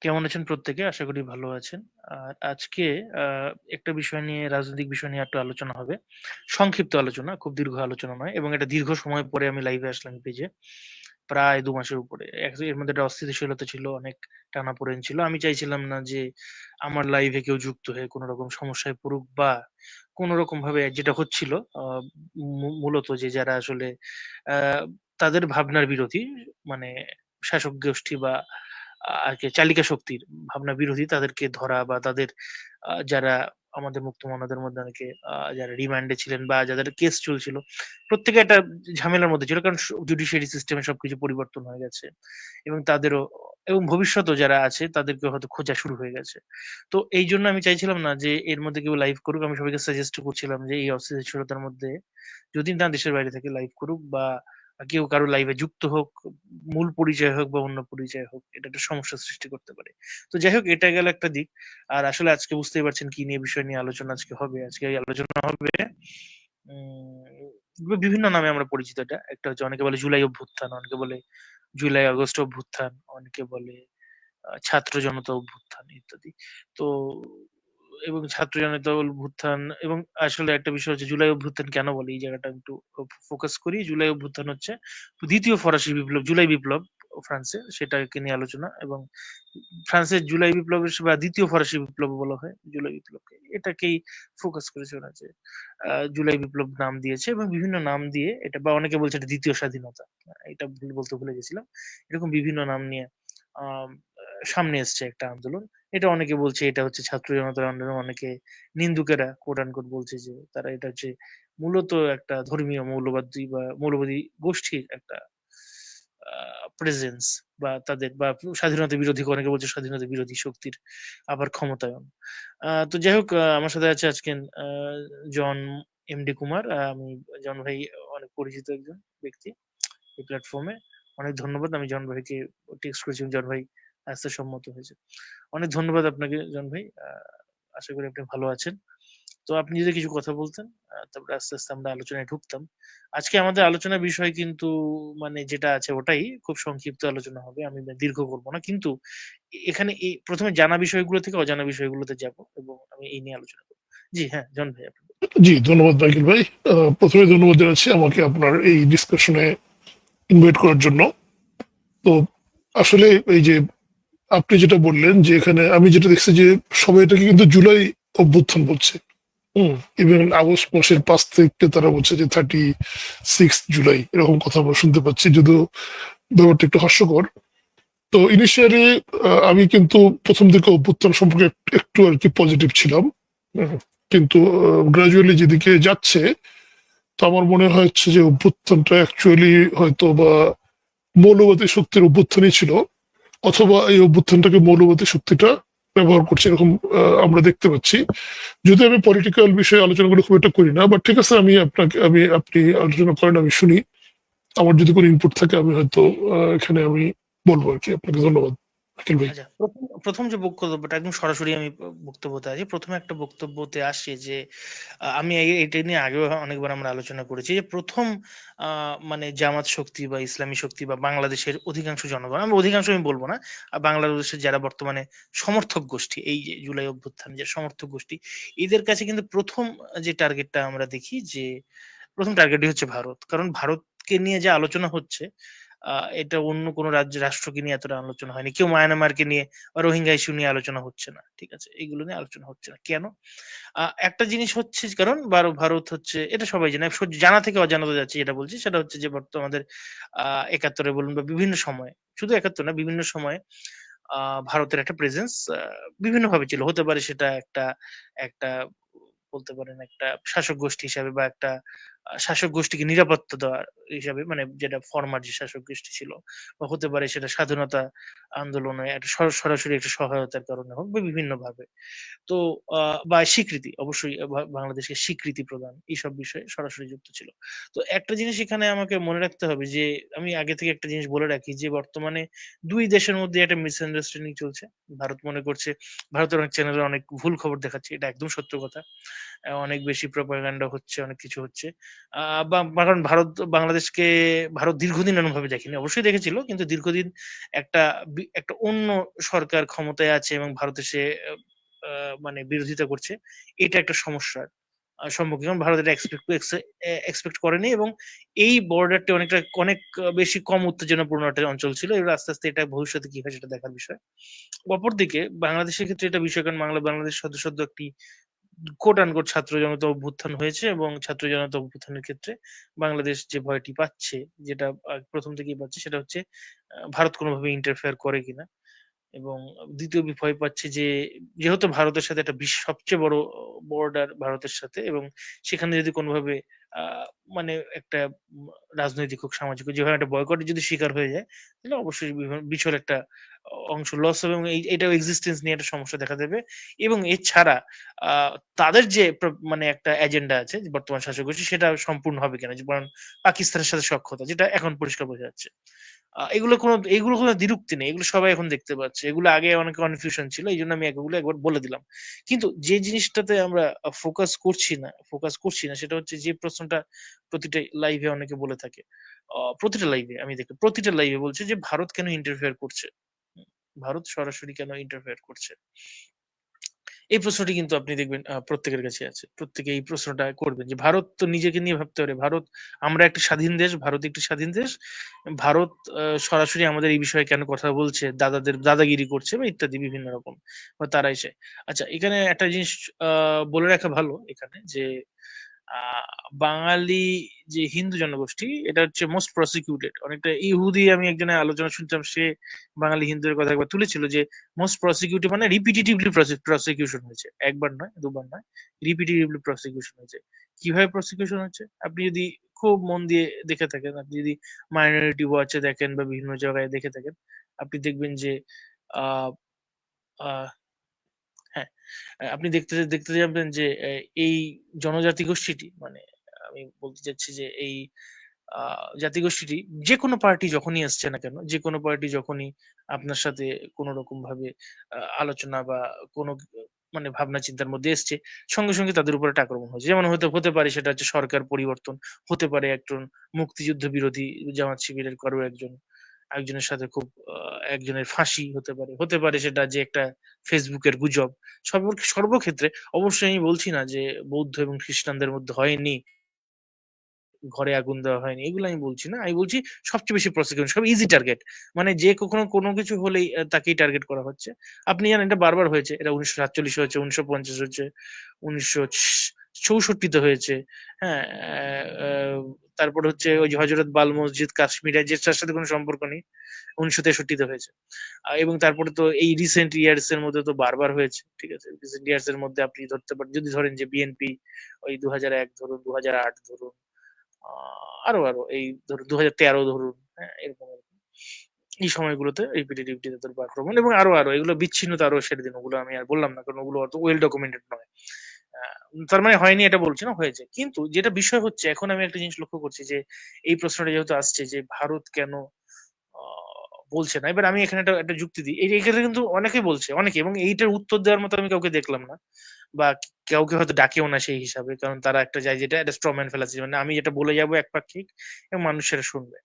কেমন আছেন প্রত্যেকে? আশা করি ভালো আছেন। আর আজকে আ একটা বিষয় নিয়ে রাজনৈতিক বিষয় নিয়ে একটু আলোচনা হবে। সংক্ষিপ্ত আলোচনা, খুব দীর্ঘ আলোচনা নয় এবং এটা দীর্ঘ সময় পরে আমি লাইভে আসলাম পেজে। প্রায় ২ মাসের উপরে। এর মধ্যে একটা অস্থিতিশীলতা ছিল, অনেক টানাপোড়েন ছিল। আমি চাইছিলাম না যে আমার লাইভে কেউ যুক্ত হয়ে কোন রকম সমস্যায় পড়ুক বা কোন রকমভাবে যেটা হচ্ছিল আ মূলত যে যারা আসলে আ তাদের ভাবনার বিরোধী মানে শাসক গোষ্ঠী বা আরকি চালিকা শক্তির ভাবনা বিরোধী তাদেরকে ধরা বা তাদের যারা আমাদের মুক্তমনাদের মধ্যে অনেকে যারা রিমান্ডে ছিলেন বা যাদের কেস চলছিল, প্রত্যেকে একটা ঝামেলার মধ্যে ছিল। কারণ জুডিশিয়ারি সিস্টেমে সবকিছু পরিবর্তন হয়ে গেছে এবং তাদেরও এবং ভবিষ্যতেও যারা আছে তাদেরকে হয়তো খোঁজা শুরু হয়ে গেছে। তো এইজন্য আমি চাইছিলাম না যে এর মধ্যে কেউ লাইভ করুক। আমি সবাইকে সাজেস্ট করছিলাম যে এই অস্থিতিশীলতার মধ্যে যদি না দেশের বাইরে থেকে লাইভ করুক বা কেউ কারো লাইভে যুক্ত হোক, মূল পরিচয় হোক বা অন্য পরিচয় হোক, এটা একটা সমস্যার সৃষ্টি করতে পারে। তো যাই হোক এটা গেল একটা দিক। আর আসলে আজকে বুঝতেই পারছেন কি নিয়ে বিষয় নিয়ে আলোচনা আজকে হবে। আজকে এই আলোচনা হবে বিভিন্ন নামে আমরা পরিচিত এটা। একটা হচ্ছে অনেকে বলে জুলাই অভ্যুত্থান, অনেকে বলে জুলাই আগস্ট অভ্যুত্থান, অনেকে বলে ছাত্র জনতা অভ্যুত্থান ইত্যাদি। তো এবং ছাত্র জনতা অভ্যুত্থান এবং আসলে একটা বিষয় হচ্ছে জুলাই অভ্যুত্থান কেন বলে এই জায়গাটা একটু ফোকাস করি। জুলাই অভ্যুত্থান হচ্ছে ২য় ফরাসি বিপ্লব, জুলাই বিপ্লব ফ্রান্সে সেটাকে নিয়ে আলোচনা এবং ফ্রান্সের জুলাই বিপ্লবের বা ২য় ফরাসি বিপ্লব বলা হয় জুলাই বিপ্লবকে। এটাকেই ফোকাস করেছে ওরা যে জুলাই বিপ্লব নাম দিয়েছে এবং বিভিন্ন নাম দিয়ে এটা বা অনেকে বলছে এটা ২য় স্বাধীনতা। এটা বলতে ভুলে গেছিলাম। এরকম বিভিন্ন নাম নিয়ে আম সামনে এসছে একটা আন্দোলন। এটা অনেকে বলছে এটা হচ্ছে ছাত্র জনতার আন্দোলন। অনেকে নিন্দুকেরা কোট আনকোট বলছে যে তারা এটা হচ্ছে মূলত একটা ধর্মীয় মৌলবাদী বা মৌলবাদী গোষ্ঠীর একটা আ প্রেজেন্স বা তাদের বা স্বাধীনতা বিরোধী অনেকে বলছে স্বাধীনতা বিরোধী শক্তির আবার ক্ষমতায়ন। তো যাই হোক আমার সাথে আছে আজকে আ জন এমডি কুমার। আমি জন ভাই অনেক পরিচিত একজন ব্যক্তি এই প্ল্যাটফর্মে। অনেক ধন্যবাদ। আমি জন ভাইকে টেক্সট করেছিলাম। জন ভাই আসতে সম্মত হয়েছে। অনেক ধন্যবাদ আপনাকে জন ভাই। আশা করি আপনি ভালো আছেন। তো আপনি যদি কিছু কথা বলতেন, তারপরে আস্তে, আস্তে আমরা আলোচনায় ঢুকতাম। আজকে আমাদের আলোচনার বিষয় কিন্তু মানে যেটা আছে ওটাই খুব সংক্ষিপ্ত আলোচনা হবে। আমি দীর্ঘ করব না। কিন্তু এখানে ১ম এ জানা বিষয়গুলো থেকে অজানা বিষয়গুলোতে যাব এবং আমি এই নিয়ে আলোচনা করব। জি, হ্যাঁ, জন ভাই আপনি বলুন। জি, ধন্যবাদ মাইকেল ভাই। প্রথমে ধন্যবাদ জানাচ্ছি আমাকে আপনার এই ডিসকাশনে ইনভাইট করার জন্য। তো আসলে এই যে আপনি যেটা বললেন যে এখানে আমি যেটা দেখছি যে সবাই এটাকে কিন্তু জুলাই অভ্যুত্থান বলছে। ইভেন আগস্ট মাসের ৫ তারিখকে তারা বলছে যে 36 জুলাই এরকম কথা আমরা শুনতে পাচ্ছি, যদিও ব্যাপারটা একটু হাস্যকর। তো ইনিশিয়ালি আমি কিন্তু প্রথম দিকে অভ্যুত্থান সম্পর্কে একটু আর কি পজিটিভ ছিলাম। হুম, কিন্তু গ্রাজুয়ালি যেদিকে যাচ্ছে, তো আমার মনে হচ্ছে যে অভ্যুত্থানটা অ্যাকচুয়ালি হয়তো বা মৌলবাদী শক্তির অভ্যুত্থানই ছিল, অথবা এই অভ্যুত্থানটাকে মৌলবাদী শক্তিটা ব্যবহার করছে, এরকম আমরা দেখতে পাচ্ছি। যদি আমি পলিটিক্যাল বিষয়ে আলোচনাগুলো খুব একটা করি না, বাট ঠিক আছে, আপনি আলোচনা করেন, আমি শুনি। আমার যদি কোনো ইনপুট থাকে আমি হয়তো এখানে আমি বলবো আর কি। আপনাকে ধন্যবাদ আকিল ভাই। আচ্ছা, ১ম যে বক্তব্যটা একদম সরাসরি আমি বক্তব্যতে আসি। ১ম এ একটা বক্তব্যতে আসি যে আমি এটা নিয়ে আগেও অনেকবার আমরা আলোচনা করেছি যে ১ম আ মানে জামাত শক্তি বা ইসলামী শক্তি বা বাংলাদেশের অধিকাংশ জনগণ, আমি বলব না। বাংলাদেশের যারা বর্তমানে সমর্থক গোষ্ঠী, এই যে জুলাই অভ্যুত্থান যে সমর্থক গোষ্ঠী, এদের কাছে কিন্তু ১ম যে টার্গেটটা আমরা দেখি যে ১ম টার্গেটই হচ্ছে ভারত। কারণ ভারতকে নিয়ে যে আলোচনা হচ্ছে আ এটা অন্য কোন রাষ্ট্রকে নিয়ে এতটা আলোচনা হয়নি। কেউ মায়ানমারকে নিয়ে বা রোহিঙ্গা ইস্যু নিয়ে আলোচনা হচ্ছে না। ঠিক আছে? এগুলো নিয়ে আলোচনা হচ্ছে না। কেন? একটা জিনিস হচ্ছে কারণ ভারত হচ্ছে এটা সবাই জানে। জানা থেকে অজানাতে যাচ্ছি যেটা বলছি সেটা হচ্ছে যে আমাদের আ ৭১ এ বলুন বা বিভিন্ন সময়ে, শুধু ৭১ না বিভিন্ন সময়ে আ ভারতের একটা প্রেজেন্স বিভিন্নভাবে ছিল। হতে পারে সেটা একটা একটা বলতে পারেন একটা শাসক গোষ্ঠী হিসাবে বা একটা শাসক গোষ্ঠীকে নিরাপত্তা দেওয়ার হিসাবে মানে যেটা ফরমার যে শাসক গোষ্ঠী ছিল বা হতে পারে সেটা স্বাধীনতা আন্দোলনে একটা সরাসরি একটা সহায়তার কারণে হোক বা বিভিন্নভাবে। তো আ বা স্বীকৃতি অবশ্যই বাংলাদেশকে স্বীকৃতি প্রদান এইসব বিষয়ে সরাসরি যুক্ত ছিল। তো একটা জিনিস এখানে আমাকে মনে রাখতে হবে যে আমি আগে থেকে একটা জিনিস বলে রাখি যে বর্তমানে ২ দেশের মধ্যে একটা মিসআন্ডারস্ট্যান্ডিং চলছে। ভারত মনে করছে ভারতের অনেক চ্যানেলে অনেক ভুল খবর দেখাচ্ছে। এটা একদম সত্য কথা। অনেক বেশি প্রপাগান্ডা হচ্ছে, অনেক কিছু হচ্ছে। কারণ ভারত দীর্ঘদিন এরকমভাবে দেখেনি, অবশ্যই দেখেছিল, কিন্তু দীর্ঘদিন একটা একটা অন্য সরকার ক্ষমতায় আছে এবং ভারতে সে মানে বিরোধিতা করছে, এটা একটা সমস্যার সম্মুখীন। কারণ ভারত এটা এক্সপেক্ট করেনি, এবং এই বর্ডারটা অনেক বেশি কম উত্তেজনাপূর্ণ একটা অঞ্চল ছিল। এবার আস্তে আস্তে এটা ভবিষ্যতে কি হয় সেটা দেখার বিষয়। অপরদিকে বাংলাদেশের ক্ষেত্রে এটা বিষয়, কারণ বাংলাদেশ সদ্য সদ্য একটি কোট আনকোট ছাত্র জনতা অভ্যুত্থান হয়েছে, এবং ছাত্র জনতা অভ্যুত্থানের ক্ষেত্রে বাংলাদেশ যে ভয়টি পাচ্ছে, যেটা প্রথম থেকেই পাচ্ছে, সেটা হচ্ছে ভারত কোনোভাবে ইন্টারফেয়ার করে কিনা। এবং দ্বিতীয় ভয় পাচ্ছে যে, যেহেতু ভারতের সাথে একটা সবচেয়ে বড় বর্ডার ভারতের সাথে, এবং সেখানে যদি কোনোভাবে আহ, মানে একটা রাজনৈতিক হোক, সামাজিক হোক, যেভাবে একটা বয়কটের যদি শিকার হয়ে যায়, তাহলে অবশ্যই বিশাল একটা অংশ লস হবে, এবং এটাও এক্সিস্টেন্স নিয়ে একটা সমস্যা দেখা দেবে। এবং এছাড়া আহ, তাদের যে মানে একটা এজেন্ডা আছে যে বর্তমান শাসক গোষ্ঠী, সেটা সম্পূর্ণ হবে কিনা, যেমন পাকিস্তানের সাথে সখ্যতা, যেটা এখন পরিষ্কার বোঝা যাচ্ছে। এগুলো কোনো দ্বিরুক্তি নেই, এগুলো সবাই এখন দেখতে পাচ্ছে। এগুলো আগে অনেক কনফিউশন ছিল, এই জন্য আমি এগুলো একবার বলে দিলাম। কিন্তু যে জিনিসটাতে আমরা ফোকাস করছি না সেটা হচ্ছে যে প্রশ্নটা প্রতিটা লাইভে অনেকে বলে থাকে। প্রতিটা লাইভে আমি দেখি, প্রতিটা লাইভে বলছে যে ভারত কেন ইন্টারফেয়ার করছে, ভারত সরাসরি কেন ইন্টারফেয়ার করছে। এই প্রশ্নটি কিন্তু আপনি দেখবেন প্রত্যেকের কাছে আছে, প্রত্যেকে এই প্রশ্নটা করবেন যে ভারত তো নিজেকে নিয়ে ভাবতে পারে। আমরা একটা স্বাধীন দেশ, ভারত একটি স্বাধীন দেশ। ভারত সরাসরি আমাদের এই বিষয়ে কেন কথা বলছে, দাদাগিরি করছে বা ইত্যাদি বিভিন্ন রকম, বা তারা এসে। আচ্ছা, এখানে একটা জিনিস বলে রাখা ভালো এখানে, যে আহ বাঙালি যে হিন্দু জনগোষ্ঠী, এটা হচ্ছে মোস্ট প্রসিকিউটেড। অনেকটা ইহুদি, আমি একজনের আলোচনা শুনতাম, সে বাঙালি হিন্দুদের কথা একবার তুলেছিল যে মোস্ট প্রসিকিউটেড মানে রিপিটেটিভলি প্রসিকিউশন হয়েছে, একবার নয়, দুবার নয়, রিপিটেটিভলি প্রসিকিউশন হয়েছে। কিভাবে প্রসিকিউশন হচ্ছে, আপনি যদি খুব মন দিয়ে দেখে থাকেন, আপনি যদি মাইনরিটি ওয়াচে দেখেন বা বিভিন্ন জায়গায় দেখে থাকেন, আপনি দেখবেন যে আহ আহ হ্যাঁ, আপনি দেখতে দেখতে যাবেন যে এই জনজাতি গোষ্ঠীটি, মানে আমি বলতে চাচ্ছি যে এই জাতিগোষ্ঠীটি, যে কোনো পার্টি যখনই আসছে না কেন, যে কোনো পার্টি যখনই আপনার সাথে কোনো রকম ভাবে আলোচনা বা কোনো মানে ভাবনা চিন্তার মধ্যে এসছে, সঙ্গে সঙ্গে তাদের উপর একটা আক্রমণ হচ্ছে। যেমন হতে হতে পারে সেটা হচ্ছে সরকার পরিবর্তন, হতে পারে একজন মুক্তিযুদ্ধ বিরোধী জামাত শিবিরের কারো একজনের সাথে খুব একজনের ফাঁসি হতে পারে সেটা যে একটা ফেসবুকের গুজব। সর্বক্ষেত্রে অবশ্যই আমি বলছি না যে বৌদ্ধ এবং খ্রিস্টানদের মধ্যে হয়নি, ঘরে আগুন দেওয়া হয়নি, এগুলো আমি বলছি না। আমি বলছি সবচেয়ে বেশি প্রসিকিউশন, সব ইজি টার্গেট। মানে যে কখনো কোনো কিছু হলেই তাকেই টার্গেট করা হচ্ছে। আপনি জানেন এটা বারবার হয়েছে, এটা 1947 হয়েছে, 1950 হচ্ছে, 1964 হয়েছে। হ্যাঁ, তারপর হচ্ছে ওই যে হজরত বাল মসজিদ কাশ্মীরে, যেটার সাথে কোনো সম্পর্ক নেই, 1963 হয়েছে। এবং তারপরে তো এই রিসেন্ট ইয়ার্স এর মধ্যে তো বারবার হয়েছে। ঠিক আছে, রিসেন্ট ইয়ার্স এর মধ্যে আপনি ধরতে পারেন, যদি ধরেন যে বিএনপি ওই 2001 ধরুন, 2008 ধরুন, আরো আরো এই ধরুন 2013 ধরুন, হ্যাঁ, এরকম এরকম এই সময়গুলোতে রিপিটেটিভ তাদের উপর আক্রমণ, এবং আরো আরো এগুলো বিচ্ছিন্নতা আরো সেরে দিন, ওগুলো আমি আর বললাম না, কারণ ওগুলো অত ওয়েল ডকুমেন্টেড নয়। আহ, তার মানে হয়নি এটা বলছি না, হয়েছে। কিন্তু যেটা বিষয় হচ্ছে, এখন আমি একটা জিনিস লক্ষ্য করছি যে এই প্রশ্নটা যেহেতু আসছে যে ভারত কেন বলছে না, এবার আমি এখানে একটা যুক্তি দিই। এখানে কিন্তু অনেকে বলছে, অনেকে, এবং এইটার উত্তর দেওয়ার মতো আমি কাউকে দেখলাম না, বা কাউকে হয়তো ডাকেও না সেই হিসাবে, কারণ তারা একটা যায় যেটা একটা স্ট্রম্যান ফেলাচ্ছে, মানে আমি যেটা বলে যাবো একপাক্ষিক, এবং মানুষেরা শুনবে।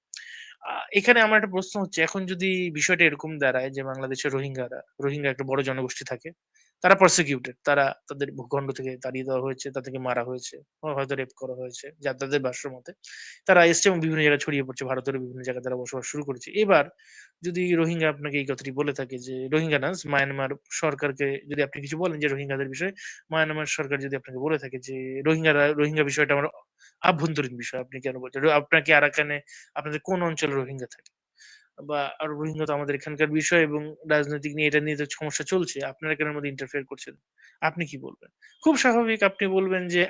এখানে আমার একটা প্রশ্ন হচ্ছে, এখন যদি বিষয়টা এরকম দাঁড়ায় যে বাংলাদেশের রোহিঙ্গা একটা বড় জনগোষ্ঠী থাকে, তারা প্রসিকিউটেড, তাদের ভূখণ্ড থেকে তাড়িয়ে দেওয়া হয়েছে, তাদেরকে মারা হয়েছে, বা হয়তো রেপ করা হয়েছে, যা তাদের ভাষ্য মতে। তারা এসছে এবং বিভিন্ন জায়গায় ছড়িয়ে পড়ছে, ভারতের বিভিন্ন জায়গায় তারা বসবাস শুরু করেছে। এবার যদি রোহিঙ্গা আপনাকে এই কথাটি বলে থাকে, যে রোহিঙ্গা না, মায়ানমার সরকারকে যদি আপনি কিছু বলেন যে রোহিঙ্গাদের বিষয়ে, মায়ানমার সরকার যদি আপনাকে বলে থাকে যে রোহিঙ্গা বিষয়টা আমার আভ্যন্তরীণ বিষয়, আপনি কেন বলছেন, আপনাকে আরাকানে আপনাদের কোন অঞ্চলে রোহিঙ্গা থাকে, বা আর রোহিঙ্গা তো আমাদের এখানকার বিষয়, এবং রাজনৈতিক নিয়ে এটা নিয়ে তো সমস্যা চলছে, আপনারা কেন এর মধ্যে ইন্টারফেয়ার করছেন, আপনি কি বলবেন? খুব স্বাভাবিক, আপনি বলবেন যে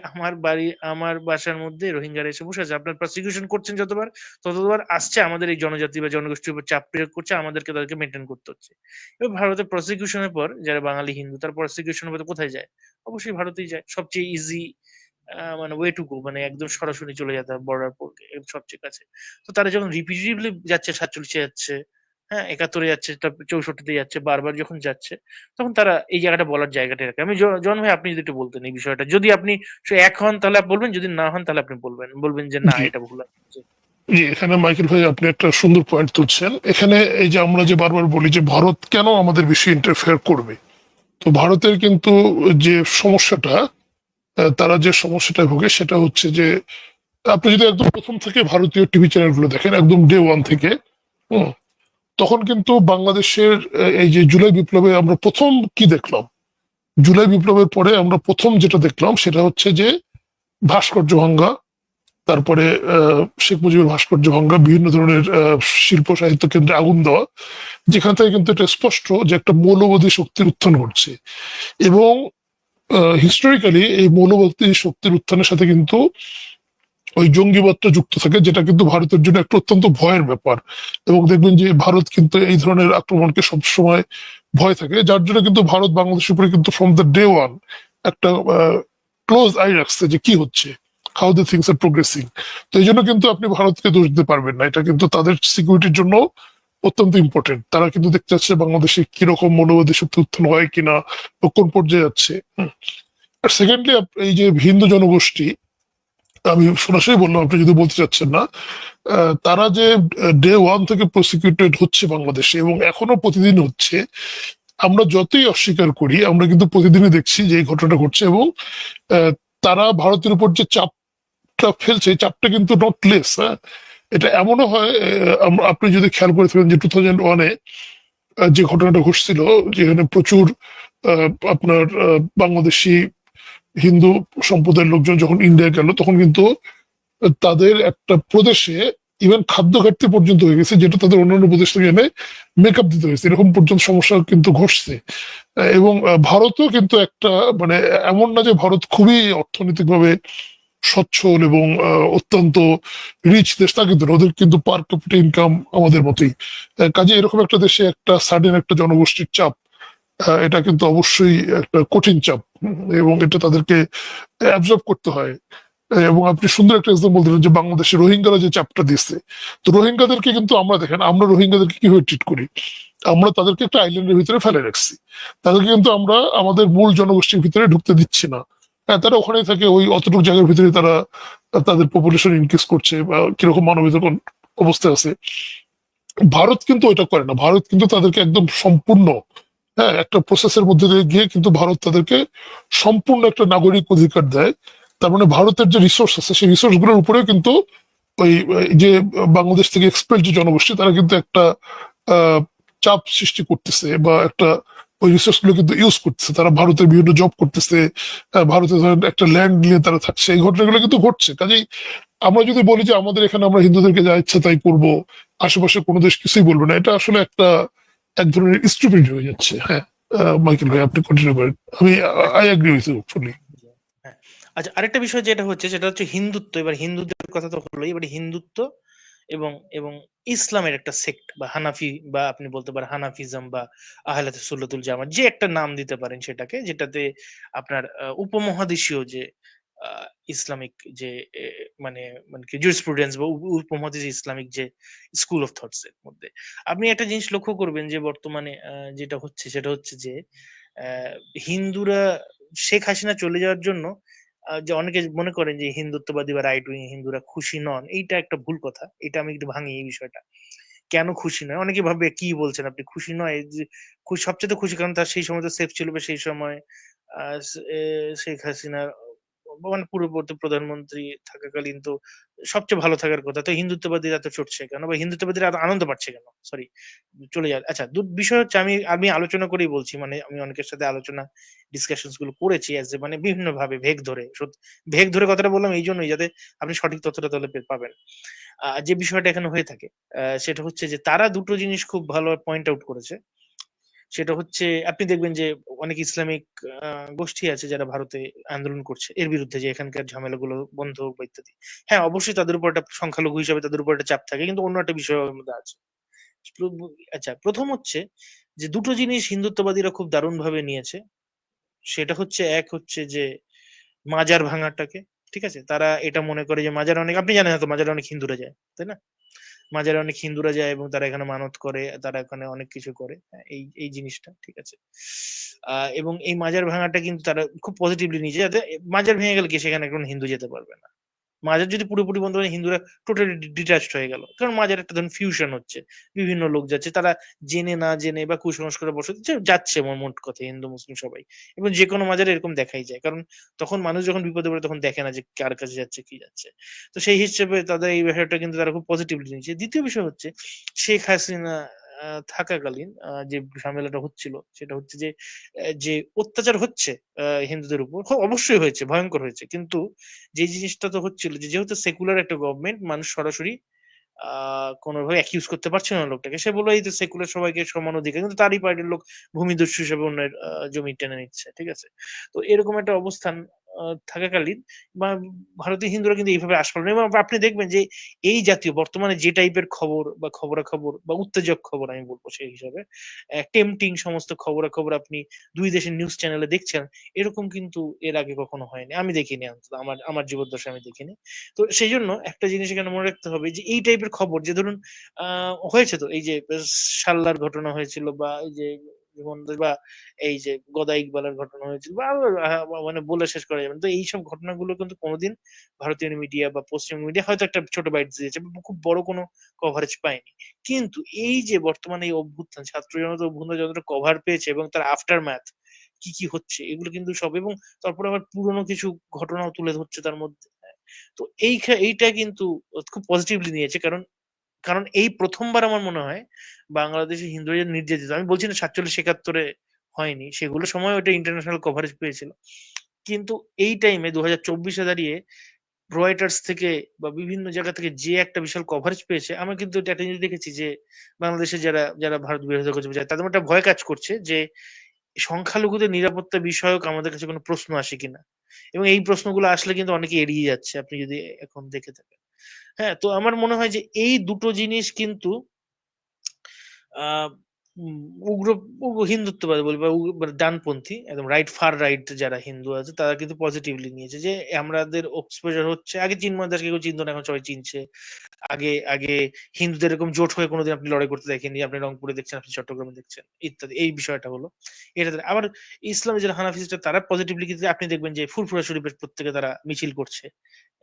আমার বাসার মধ্যে রোহিঙ্গারা এসে বসে আছে, আপনার প্রসিকিউশন করছেন যতবার, ততবার আসছে আমাদের এই জনজাতি বা জনগোষ্ঠীর উপর চাপ প্রয়োগ করছে, আমাদেরকে তাদেরকে মেনটেন করতে হচ্ছে। এবার ভারতের প্রসিকিউশনের পর যারা বাঙালি হিন্দু, তার প্রসিকিউশনের পর কোথায় যায়? অবশ্যই ভারতেই যায়, সবচেয়ে ইজি মানে ওয়ে টু গো, মানে একদম সরাসরি চলে যেতে হবে বর্ডার সবচেয়ে কাছে। তো তারা যখন রিপিটেটিভলি যাচ্ছে, 47 যাচ্ছে, হ্যাঁ, ৭১ যাচ্ছে, তারপর ৬৪ তে যাচ্ছে, বারবার যখন যাচ্ছে, তখন তারা এই জায়গাটা বলার জায়গাটা রাখে। আমি জন ভাই আপনি যদি একটু বলতেন এই বিষয়টা। যদি আপনি এক হন তাহলে বলবেন, যদি না হন তাহলে আপনি বলবেন। বলবেন যে না জি, এটা ভুল আছে। জি, এখানে মাইকেল ভাই আপনি একটা সুন্দর পয়েন্ট তুলছেন। এখানে এই যে আমরা যে বারবার বলি যে ভারত কেন আমাদের বেশি ইন্টারফেয়ার করবে, তো ভারতের কিন্তু যে সমস্যাটা, তারা যে সমস্যাটা ভোগে সেটা হচ্ছে যে আপনি যদি একদম প্রথম থেকে ভারতীয় টিভি চ্যানেলগুলো দেখেন একদম ডে ওয়ান থেকে, হুম, তখন কিন্তু বাংলাদেশের এই যে জুলাই বিপ্লবে আমরা প্রথম কি দেখলাম, জুলাই বিপ্লবের পরে আমরা প্রথম যেটা দেখলাম সেটা হচ্ছে যে ভাস্কর্য ভাঙ্গা, তারপরে শেখ মুজিবের ভাস্কর্য ভাঙ্গা, বিভিন্ন ধরনের শিল্প সাহিত্য কেন্দ্রে আগুন দেওয়া, যেখান থেকে কিন্তু এটা স্পষ্ট যে একটা মৌলবাদী শক্তির উত্থান ঘটছে। এবং হিস্টোরিক্যালি এই মৌলবাদী শক্তির উত্থানের সাথে কিন্তু ওই জঙ্গিবাদটা যুক্ত থাকে, যেটা কিন্তু ভারতের জন্য একটা অত্যন্ত ভয়ের ব্যাপার। এবং দেখবেন যে ভারত কিন্তু এই ধরনের আক্রমণকে সবসময় ভয় থাকে, যার জন্য কিন্তু ভারত বাংলাদেশের উপরে কিন্তু ফ্রম দ্য ডে ওয়ান একটা ক্লোজ আই রাখছে যে কি হচ্ছে, how the things are progressing. তো এই জন্য কিন্তু আপনি ভারতকে দোষ দিতে পারবেন না, এটা কিন্তু তাদের সিকিউরিটির জন্য অত্যন্ত ইম্পর্টেন্ট। তারা কিন্তু দেখতে চাচ্ছে বাংলাদেশে কিরকম মনোবাদী শক্তি উত্থান হয় কিনা বা কোন পর্যায়ে যাচ্ছে। আর সেকেন্ডলি এই যে হিন্দু জনগোষ্ঠী, আমি সরাসরি বললাম, আপনি যদি বলতে চাচ্ছেন না, তারা যে ডে ওয়ান থেকে প্রসিকিউটেড হচ্ছে বাংলাদেশে এবং এখনো প্রতিদিন হচ্ছে, আমরা যতই অস্বীকার করি আমরা কিন্তু প্রতিদিনই দেখছি যে এই ঘটনাটা ঘটছে। এবং আহ, তারা ভারতের উপর যে চাপটা ফেলছে, এই চাপটা কিন্তু নট লেস। হ্যাঁ, এটা এমনও হয়, আপনি যদি খেয়াল করে থাকেন যে 2001-এ যে ঘটনাটা ঘটছিল, যেখানে প্রচুর আপনার বাংলাদেশি হিন্দু সম্প্রদায়ের লোকজন যখন ইন্ডিয়া গেল, তখন কিন্তু তাদের একটা প্রদেশে ইভেন খাদ্য ঘাটতি পর্যন্ত হয়ে গেছে, যেটা তাদের অন্যান্য প্রদেশ থেকে এনে মেকআপ দিতে হয়েছে, এরকম পর্যন্ত সমস্যা কিন্তু ঘটছে। এবং ভারতও কিন্তু একটা মানে এমন না যে ভারত খুবই অর্থনৈতিকভাবে সচ্ছল এবং অত্যন্ত রিচ দেশ, তা কিন্তু না। ওদের কিন্তু পার ক্যাপিটা ইনকাম আমাদের মতোই। কাজে এরকম একটা দেশে একটা সাডেন একটা জনগোষ্ঠীর চাপ, এটা কিন্তু অবশ্যই একটা কঠিন চাপ। এবং এটা তাদেরকে অ্যাবজর্ব করতে হয়। এবং আপনি সুন্দর একটা এক্সাম্পল দিলেন যে বাংলাদেশে রোহিঙ্গারা যে চাপটা দিচ্ছে, তো রোহিঙ্গাদেরকে কিন্তু আমরা দেখেন আমরা রোহিঙ্গাদেরকে কিভাবে ট্রিট করি, আমরা তাদেরকে একটা আইল্যান্ডের ভিতরে ফেলে রাখছি, তাদেরকে কিন্তু আমরা আমাদের মূল জনগোষ্ঠীর ভিতরে ঢুকতে দিচ্ছি না। হ্যাঁ, তারা ওখানেই থাকে, ওই অতটুকু জায়গার ভিতরে তারা তাদের পপুলেশন ইনক্রিজ করছে বা কিরকম মানবিক অবস্থায় আছে। ভারত কিন্তু ওইটা করে না, ভারত কিন্তু তাদেরকে একদম সম্পূর্ণ, হ্যাঁ, একটা প্রসেসের মধ্যে দিয়ে গিয়ে কিন্তু ভারত তাদেরকে সম্পূর্ণ একটা নাগরিক অধিকার দেয়। তার মানে ভারতের যে রিসোর্স আছে সেই রিসোর্স গুলোর উপরেও কিন্তু ওই ওই যে বাংলাদেশ থেকে এক্সপেল যে জনগোষ্ঠী, তারা কিন্তু একটা আহ, চাপ সৃষ্টি করতেছে বা একটা ওই রিসোর্স গুলো কিন্তু ইউজ করতেছে, তারা ভারতের বিভিন্ন জব করতেছে, ভারতে ধরেন একটা ল্যান্ড নিয়ে তারা থাকছে, এই ঘটনাগুলো কিন্তু ঘটছে। কাজেই আমরা যদি বলি যে আমাদের এখানে আমরা হিন্দুদেরকে যা ইচ্ছা তাই করবো, আশেপাশে কোনো দেশ কিছুই বলবে না, এটা আসলে একটা এক ধরনের স্টুপিড হয়ে যাচ্ছে। হ্যাঁ, মাইকেল ভাই আপনি কন্টিনিউ করেন। আমি হ্যাঁ, আই এগ্রি উইথ ইউ ফুলি। হ্যাঁ। আচ্ছা, আরেকটা বিষয় যেটা হচ্ছে সেটা হচ্ছে হিন্দুত্ব। এবার হিন্দুদের কথা তো হলোই, এবার হিন্দুত্ব এবং এবং ইসলামের একটা সেক্ট বা হানাফি, বা আপনি বলতে পারেন হানাফিজম বা আহলাতে সুন্নাতুল জামাত, যে একটা নাম দিতে পারেন সেটাকে, যেটাতে আপনার উপমহাদেশীয় যে ইসলামিক যে এ, মানে মানে কি জুরিসপ্রুডেন্স বা উপমহাদেশীয় ইসলামিক যে স্কুল অফ থটস এর মধ্যে আপনি একটা জিনিস লক্ষ্য করবেন যে বর্তমানে যেটা হচ্ছে সেটা হচ্ছে যে আহ, হিন্দুরা শেখ হাসিনা চলে যাওয়ার জন্য যে অনেকে মনে করেন যে হিন্দুত্ববাদী বা রাইট উইং হিন্দুরা খুশি নন, এইটা একটা ভুল কথা। এটা আমি একটু ভাঙি এই বিষয়টা। কেন খুশি নয়? অনেকে ভাববে কি বলছেন আপনি, খুশি নয় যে সবচেয়ে তো খুশি, কারণ তার সেই সময় তো সেফ ছিল বা সেই সময় শেখ হাসিনা মানে পূর্ববর্তী প্রধানমন্ত্রী থাকাকালীন তো সবচেয়ে ভালো থাকার কথা। তো হিন্দুত্ববাদীরা এত চড়ছে কেন বা হিন্দুত্ববাদীরা এত আনন্দ পাচ্ছে কেন? সরি, চলে যায়। আচ্ছা, বিষয় হচ্ছে আমি আমি আলোচনা করেই বলছি, মানে আমি অনেকের সাথে আলোচনা ডিসকাশনস গুলো করেছি এজ মানে বিভিন্ন ভাবে ভেগ ধরে। ভেগ ধরে কথাটা বললাম এই জন্যই যাতে আপনি সঠিক তথ্যটা তাহলে পাবেন। যে বিষয়টা এখানে হয়ে থাকে সেটা হচ্ছে যে তারা দুটো জিনিস খুব ভালো পয়েন্ট আউট করেছে। সেটা হচ্ছে আপনি দেখবেন যে অনেক ইসলামিক গোষ্ঠী আছে যারা ভারতে আন্দোলন করছে এর বিরুদ্ধে, যে এখানকার ঝামেলাগুলো বন্ধ হোক বা ইত্যাদি। হ্যাঁ, অবশ্যই তাদের উপর একটা সংখ্যালঘু হিসাবে তাদের উপর একটা চাপ থাকে, কিন্তু অন্য একটা বিষয় ওর মধ্যে আছে। আচ্ছা, প্রথম হচ্ছে যে দুটো জিনিস হিন্দুত্ববাদীরা খুব দারুণ ভাবে নিয়েছে। সেটা হচ্ছে এক হচ্ছে যে মাজার ভাঙাটাকে, ঠিক আছে, তারা এটা মনে করে যে মাজার অনেক, আপনি জানেন হয়তো মাজার অনেক হিন্দুরা যায়, তাই না? মাজারে অনেক হিন্দুরা যায় এবং তারা এখানে মানত করে, তারা এখানে অনেক কিছু করে। হ্যাঁ, এই এই জিনিসটা ঠিক আছে। এবং এই মাজার ভাঙাটা কিন্তু তারা খুব পজিটিভলি নিয়েছে, যাতে মাজার ভেঙে গেলে কি সেখানে কোনো হিন্দু যেতে পারবে না। মাজার যদি পুরোপুরি বন্ধ হয়, হিন্দুরা টোটালি ডিটাচড হয়ে গেল, কারণ মাজার একটা ধরুন ফিউশন হচ্ছে, বিভিন্ন লোক যাচ্ছে, তারা জেনে না জেনে বা কুসংস্কারে বসে যাচ্ছে, মোট কথা হিন্দু মুসলিম সবাই। এবং যে কোনো মাজারে এরকম দেখাই যায়, কারণ তখন মানুষ যখন বিপদে পড়ে তখন দেখে না যে কার কাছে যাচ্ছে কি যাচ্ছে। তো সেই হিসেবে তাদের এই বিষয়টা কিন্তু তারা খুব পজিটিভলি নিয়েছে। দ্বিতীয় বিষয় হচ্ছে শেখ হাসিনা থাকাকালীন যে ঝামেলাটা হচ্ছিল সেটা হচ্ছে যে অত্যাচার হচ্ছে হিন্দুদের উপর, অবশ্যই হয়েছে, ভয়ঙ্কর হয়েছে, কিন্তু যে জিনিসটা তো হচ্ছিল যে যেহেতু সেকুলার একটা গভর্নমেন্ট, মানুষ সরাসরি কোনোভাবে অ্যাকিউজ করতে পারছে না লোকটাকে। সে বললো এই তো সেকুলার, সবাইকে সমান অধিকার, কিন্তু তারই পার্টির লোক ভূমিদস্যু হিসেবে অন্যের জমি টেনে নিচ্ছে, ঠিক আছে। তো এরকম একটা অবস্থান থাকাকালীন বা ভারতীয় হিন্দুরা কিন্তু এইভাবে আশফল, এবং আপনি দেখবেন যে এই জাতীয় বর্তমানে যে টাইপের খবর বা খবরাখবর বা উত্তেজক খবর আমি বলবো সেই হিসাবে, টেম্পটিং সমস্ত খবরাখবর আপনি দুই দেশের নিউজ চ্যানেলে দেখছেন, এরকম কিন্তু এর আগে কখনো হয়নি, আমি দেখিনি, অন্তত আমার আমার জীবদ্দশায় আমি দেখিনি। তো সেই জন্য একটা জিনিস এখানে মনে রাখতে হবে যে এই টাইপের খবর যে ধরুন হয়েছে, তো এই যে সাল্লার ঘটনা হয়েছিল, বা এই যে বা এই যে গদা ইকবালের ঘটনা হয়েছিল, বা মানে বলে শেষ করা যাবে না। তো এইসব ঘটনাগুলো কিন্তু কোনোদিন ভারতীয় মিডিয়া বা পশ্চিম মিডিয়া হয়তো একটা ছোট বাইট দিয়েছে, খুব বড় কোনো কভারেজ পায়নি। কিন্তু এই যে বর্তমানে এই অভ্যুত্থান, ছাত্র জনতা অভ্যুত্থান যতটা কভার পেয়েছে এবং তার আফটার ম্যাথ কি কি হচ্ছে এগুলো কিন্তু সব, এবং তারপরে আবার পুরনো কিছু ঘটনাও তুলে ধরছে তার মধ্যে। তো এইটা কিন্তু খুব পজিটিভলি নিয়েছে, কারণ কারণ এই প্রথমবার আমার মনে হয় বাংলাদেশে হিন্দুরা যে নির্যাতিত, আমি বলছি না 47-71 হয়নি, সেগুলো সময় ওটা ইন্টারন্যাশনাল কভারেজ পেয়েছিল, কিন্তু এই টাইমে 2024-এ দাঁড়িয়ে রয়টার্স থেকে বা বিভিন্ন জায়গা থেকে যে একটা বিশাল কভারেজ পেয়েছে, আমি কিন্তু এটা একটা জিনিস দেখেছি যে বাংলাদেশে যারা যারা ভারত বিরোধিতা করছে তাদের মধ্যে একটা ভয় কাজ করছে যে সংখ্যালঘুদের নিরাপত্তা বিষয়ক আমাদের কাছে কোনো প্রশ্ন আসে কিনা, এবং এই প্রশ্নগুলো আসলে কিন্তু অনেকে এড়িয়ে যাচ্ছে, আপনি যদি এখন দেখে থাকেন। হ্যাঁ, তো আমার মনে হয় যে এই দুটো জিনিস কিন্তু আহ উম উগ্র হিন্দুত্ববাদী বলি বা মানে ডানপন্থী, একদম রাইট, ফার রাইট যারা হিন্দু আছে তারা কিন্তু পজিটিভলি নিয়েছে, যে আমাদের এক্সপোজার হচ্ছে। আগে চিন্ময় দাসকে কেউ চিনতো না, এখন সবাই চিনছে। আগে আগে হিন্দুদের এরকম জোট হয়ে কোনোদিন আপনি লড়াই করতে দেখেননি, আপনি রংপুরে দেখছেন, আপনি চট্টগ্রামে দেখছেন, ইত্যাদি। এই বিষয়টা হলো এটা। আবার ইসলামে যারা হানাফি sister তারা পজিটিভলি, কিন্তু আপনি দেখবেন যে ফুরফুরা শরীফের প্রত্যেকে তারা মিছিল করছে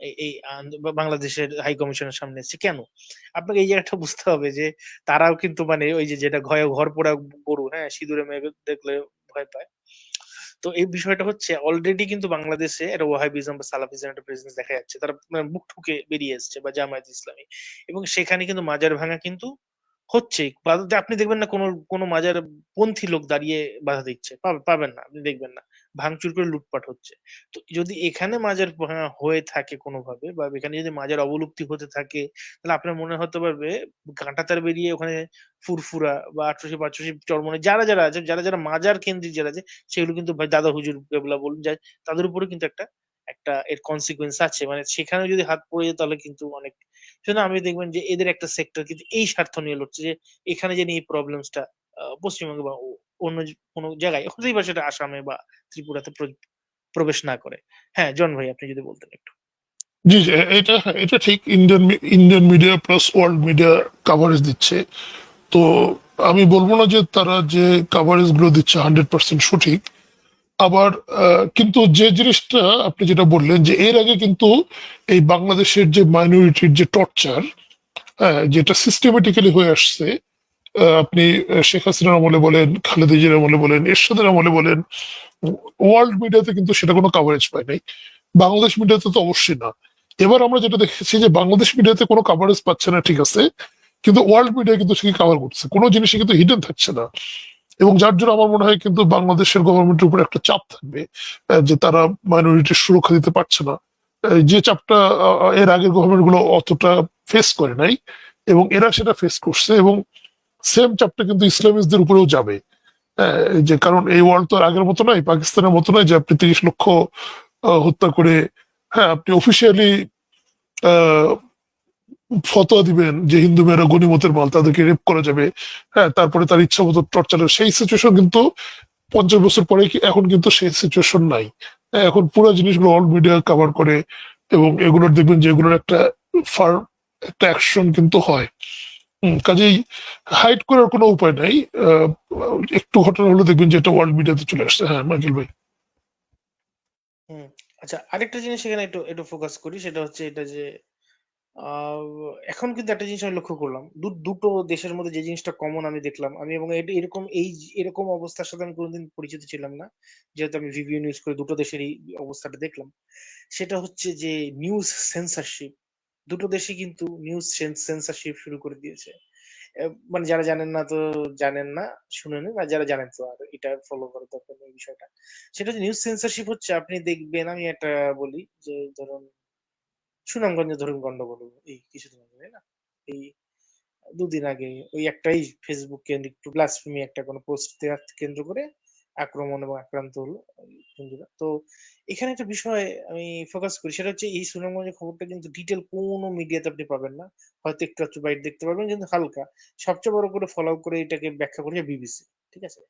এই এই বাংলাদেশের হাই কমিশনের সামনে এসছে কেন। আপনাকে এই জায়গাটা বুঝতে হবে যে তারাও কিন্তু মানে ওই যে যেটা ঘর পোড়া গরু, হ্যাঁ, সিঁদুরে মেয়ে দেখলে ভয় পায়। তো এই বিষয়টা হচ্ছে অলরেডি কিন্তু বাংলাদেশে একটা ওয়াহাবিজম বা সালাফিজম একটা প্রেজেন্স দেখা যাচ্ছে, তারা মানে বুক ঠুকে বেরিয়ে এসছে, বা জামায়াত ইসলামী। এবং সেখানে কিন্তু মাজার ভাঙা কিন্তু হচ্ছেই, আপনি দেখবেন না কোনো কোনো মাজার পন্থী লোক দাঁড়িয়ে বাধা দিচ্ছে, পাবেন না, আপনি দেখবেন না, ভাঙচুর করে লুটপাট হচ্ছে। তো যদি এখানে মাজার ভাঙা হয়ে থাকে কোনোভাবে, বা এখানে যদি মাজার অবলুপ্তি হতে থাকে, তাহলে আপনার মনে হতে পারবে কাঁটাতার বেরিয়ে ওখানে ফুরফুরা বা আটরশি পাঁচরশি চরমনে যারা যারা আছে, যারা যারা মাজার কেন্দ্রিক যারা আছে, সেগুলো কিন্তু ভাই দাদা হুজুর কেবলা বলুন যায়, তাদের উপরে কিন্তু একটা একটা এর কনসিকুয়েন্স আছে, মানে সেখানে যদি হাত পড়ে যায় তাহলে কিন্তু অনেক। সেজন্য আমি দেখবেন যে এদের একটা সেক্টর কিন্তু এই স্বার্থ নিয়ে লড়ছে, যে এখানে যেন এই প্রবলেমসটা পশ্চিমবঙ্গে বা অন্য কোনো জায়গায়, হতেই পারে সেটা আসামে বা ত্রিপুরাতে প্রবেশ না করে। হ্যাঁ, জন ভাই আপনি যদি বলতেন একটু। জি জি, এটা এটা ঠিক। Indian media plus world media coverage দিচ্ছে। তো আমি বলবো না যে তারা যে কাভারেজ গুলো দিচ্ছে 100% সঠিক। আবার কিন্তু যে জিনিসটা আপনি যেটা বললেন যে এর আগে কিন্তু এই বাংলাদেশের যে মাইনরিটির যে টর্চার, যেটা সিস্টেমেটিক্যালি হয়ে আসছে, আপনি শেখ হাসিনার আমলে বলেন, খালেদা জিয়ার আমলে বলেন, এরশাদের আমলে বলেন, ওয়ার্ল্ড মিডিয়াতে কিন্তু সেটা কোনো কাভারেজ পায় নাই। বাংলাদেশ মিডিয়াতে তো অবশ্যই না। এবার আমরা যেটা দেখেছি যে বাংলাদেশ মিডিয়াতে কোনো কাভারেজ পাচ্ছে না, ঠিক আছে, কিন্তু ওয়ার্ল্ড মিডিয়া কিন্তু সেকে কাভার করছে, কোনো জিনিসই কিন্তু হিডেন থাকছে না। এবং যার জন্য আমার মনে হয় কিন্তু বাংলাদেশের গভর্নমেন্টের উপর একটা চাপ থাকবে, যে তারা মাইনরিটির সুরক্ষা দিতে পারছে না। যে চাপটা এর আগের গভর্নমেন্ট গুলো অতটা ফেস করে নাই, এবং এরা সেটা ফেস করছে, এবং সেম চাপটা কিন্তু ইসলামিস্টদের উপরেও যাবে। যে কারণ এই ওয়ার্ল্ড তো আর আগের মতো নয়, পাকিস্তানের মতো নয় যে আপনি 30 লক্ষ হত্যা করে, হ্যাঁ, আপনি অফিসিয়ালি ফতোয়া দিবেন যে হিন্দু মেয়েরা গনিমতের মাল, তাদেরকে রেপ করা যাবে, হ্যাঁ, তারপরে তার ইচ্ছা মতো টর্চার, সেই সিচুয়েশন কিন্তু 50 বছর পরে এখন কিন্তু সেই সিচুয়েশন নাই। এখন পুরো জিনিসগুলো অল মিডিয়া কভার করে, এবং এগুলোর দেখবেন যে এগুলোর একটা ফার একটা অ্যাকশন কিন্তু হয়। কাজেই হাইড করার কোনো উপায় নাই। আহ, একটু ঘটনা হলে দেখবেন যে এটা ওয়ার্ল্ড মিডিয়াতে চলে আসছে। হ্যাঁ, মাইকেল ভাই। হুম। আচ্ছা, আরেকটা জিনিস এখানে একটু একটু ফোকাস করি, সেটা হচ্ছে এটা যে আহ, এখন কিন্তু একটা জিনিস আমি লক্ষ্য করলাম, দুটো দেশের মধ্যে যে জিনিসটা কমন আমি দেখলাম, আমি এবং এরকম এরকম অবস্থার সাথে আমি কোনোদিন পরিচিত ছিলাম না, যেহেতু আমি ভিভিও নিউজ করে দুটো দেশেরই অবস্থাটা দেখলাম। সেটা হচ্ছে যে নিউজ সেন্সরশিপ। দুটো দেশই কিন্তু নিউজ সেন্সরশিপ শুরু করে দিয়েছে। মানে যারা জানেন না তো জানেন না, শুনে নিন, আর যারা জানেন তো আর এটা ফলো করে দরকার নেই বিষয়টা। সেটা হচ্ছে নিউজ সেন্সরশিপ হচ্ছে, আপনি দেখবেন, আমি একটা বলি যে ধরুন সুনামগঞ্জে ধরুন গন্ডগোল হলো এই কিছুদিন আগে, তাই না? এই দুদিন আগে ওই একটাই ফেসবুক কেন্দ্রিক একটু ব্লাসফেমি একটা কোনো পোস্ট কেন্দ্র করে আক্রমণ এবং আক্রান্ত হলো হিন্দুরা। তো এখানে একটা বিষয় আমি ফোকাস করি, সেটা হচ্ছে এই সুনামগঞ্জের খবরটা কিন্তু ডিটেল কোনো মিডিয়াতে আপনি পাবেন না। হয়তো একটু একটু বাইট দেখতে পারবেন, কিন্তু হালকা। সবচেয়ে বড় করে ফলো করে এটাকে ব্যাখ্যা করেছে বিবিসি। ঠিক আছে?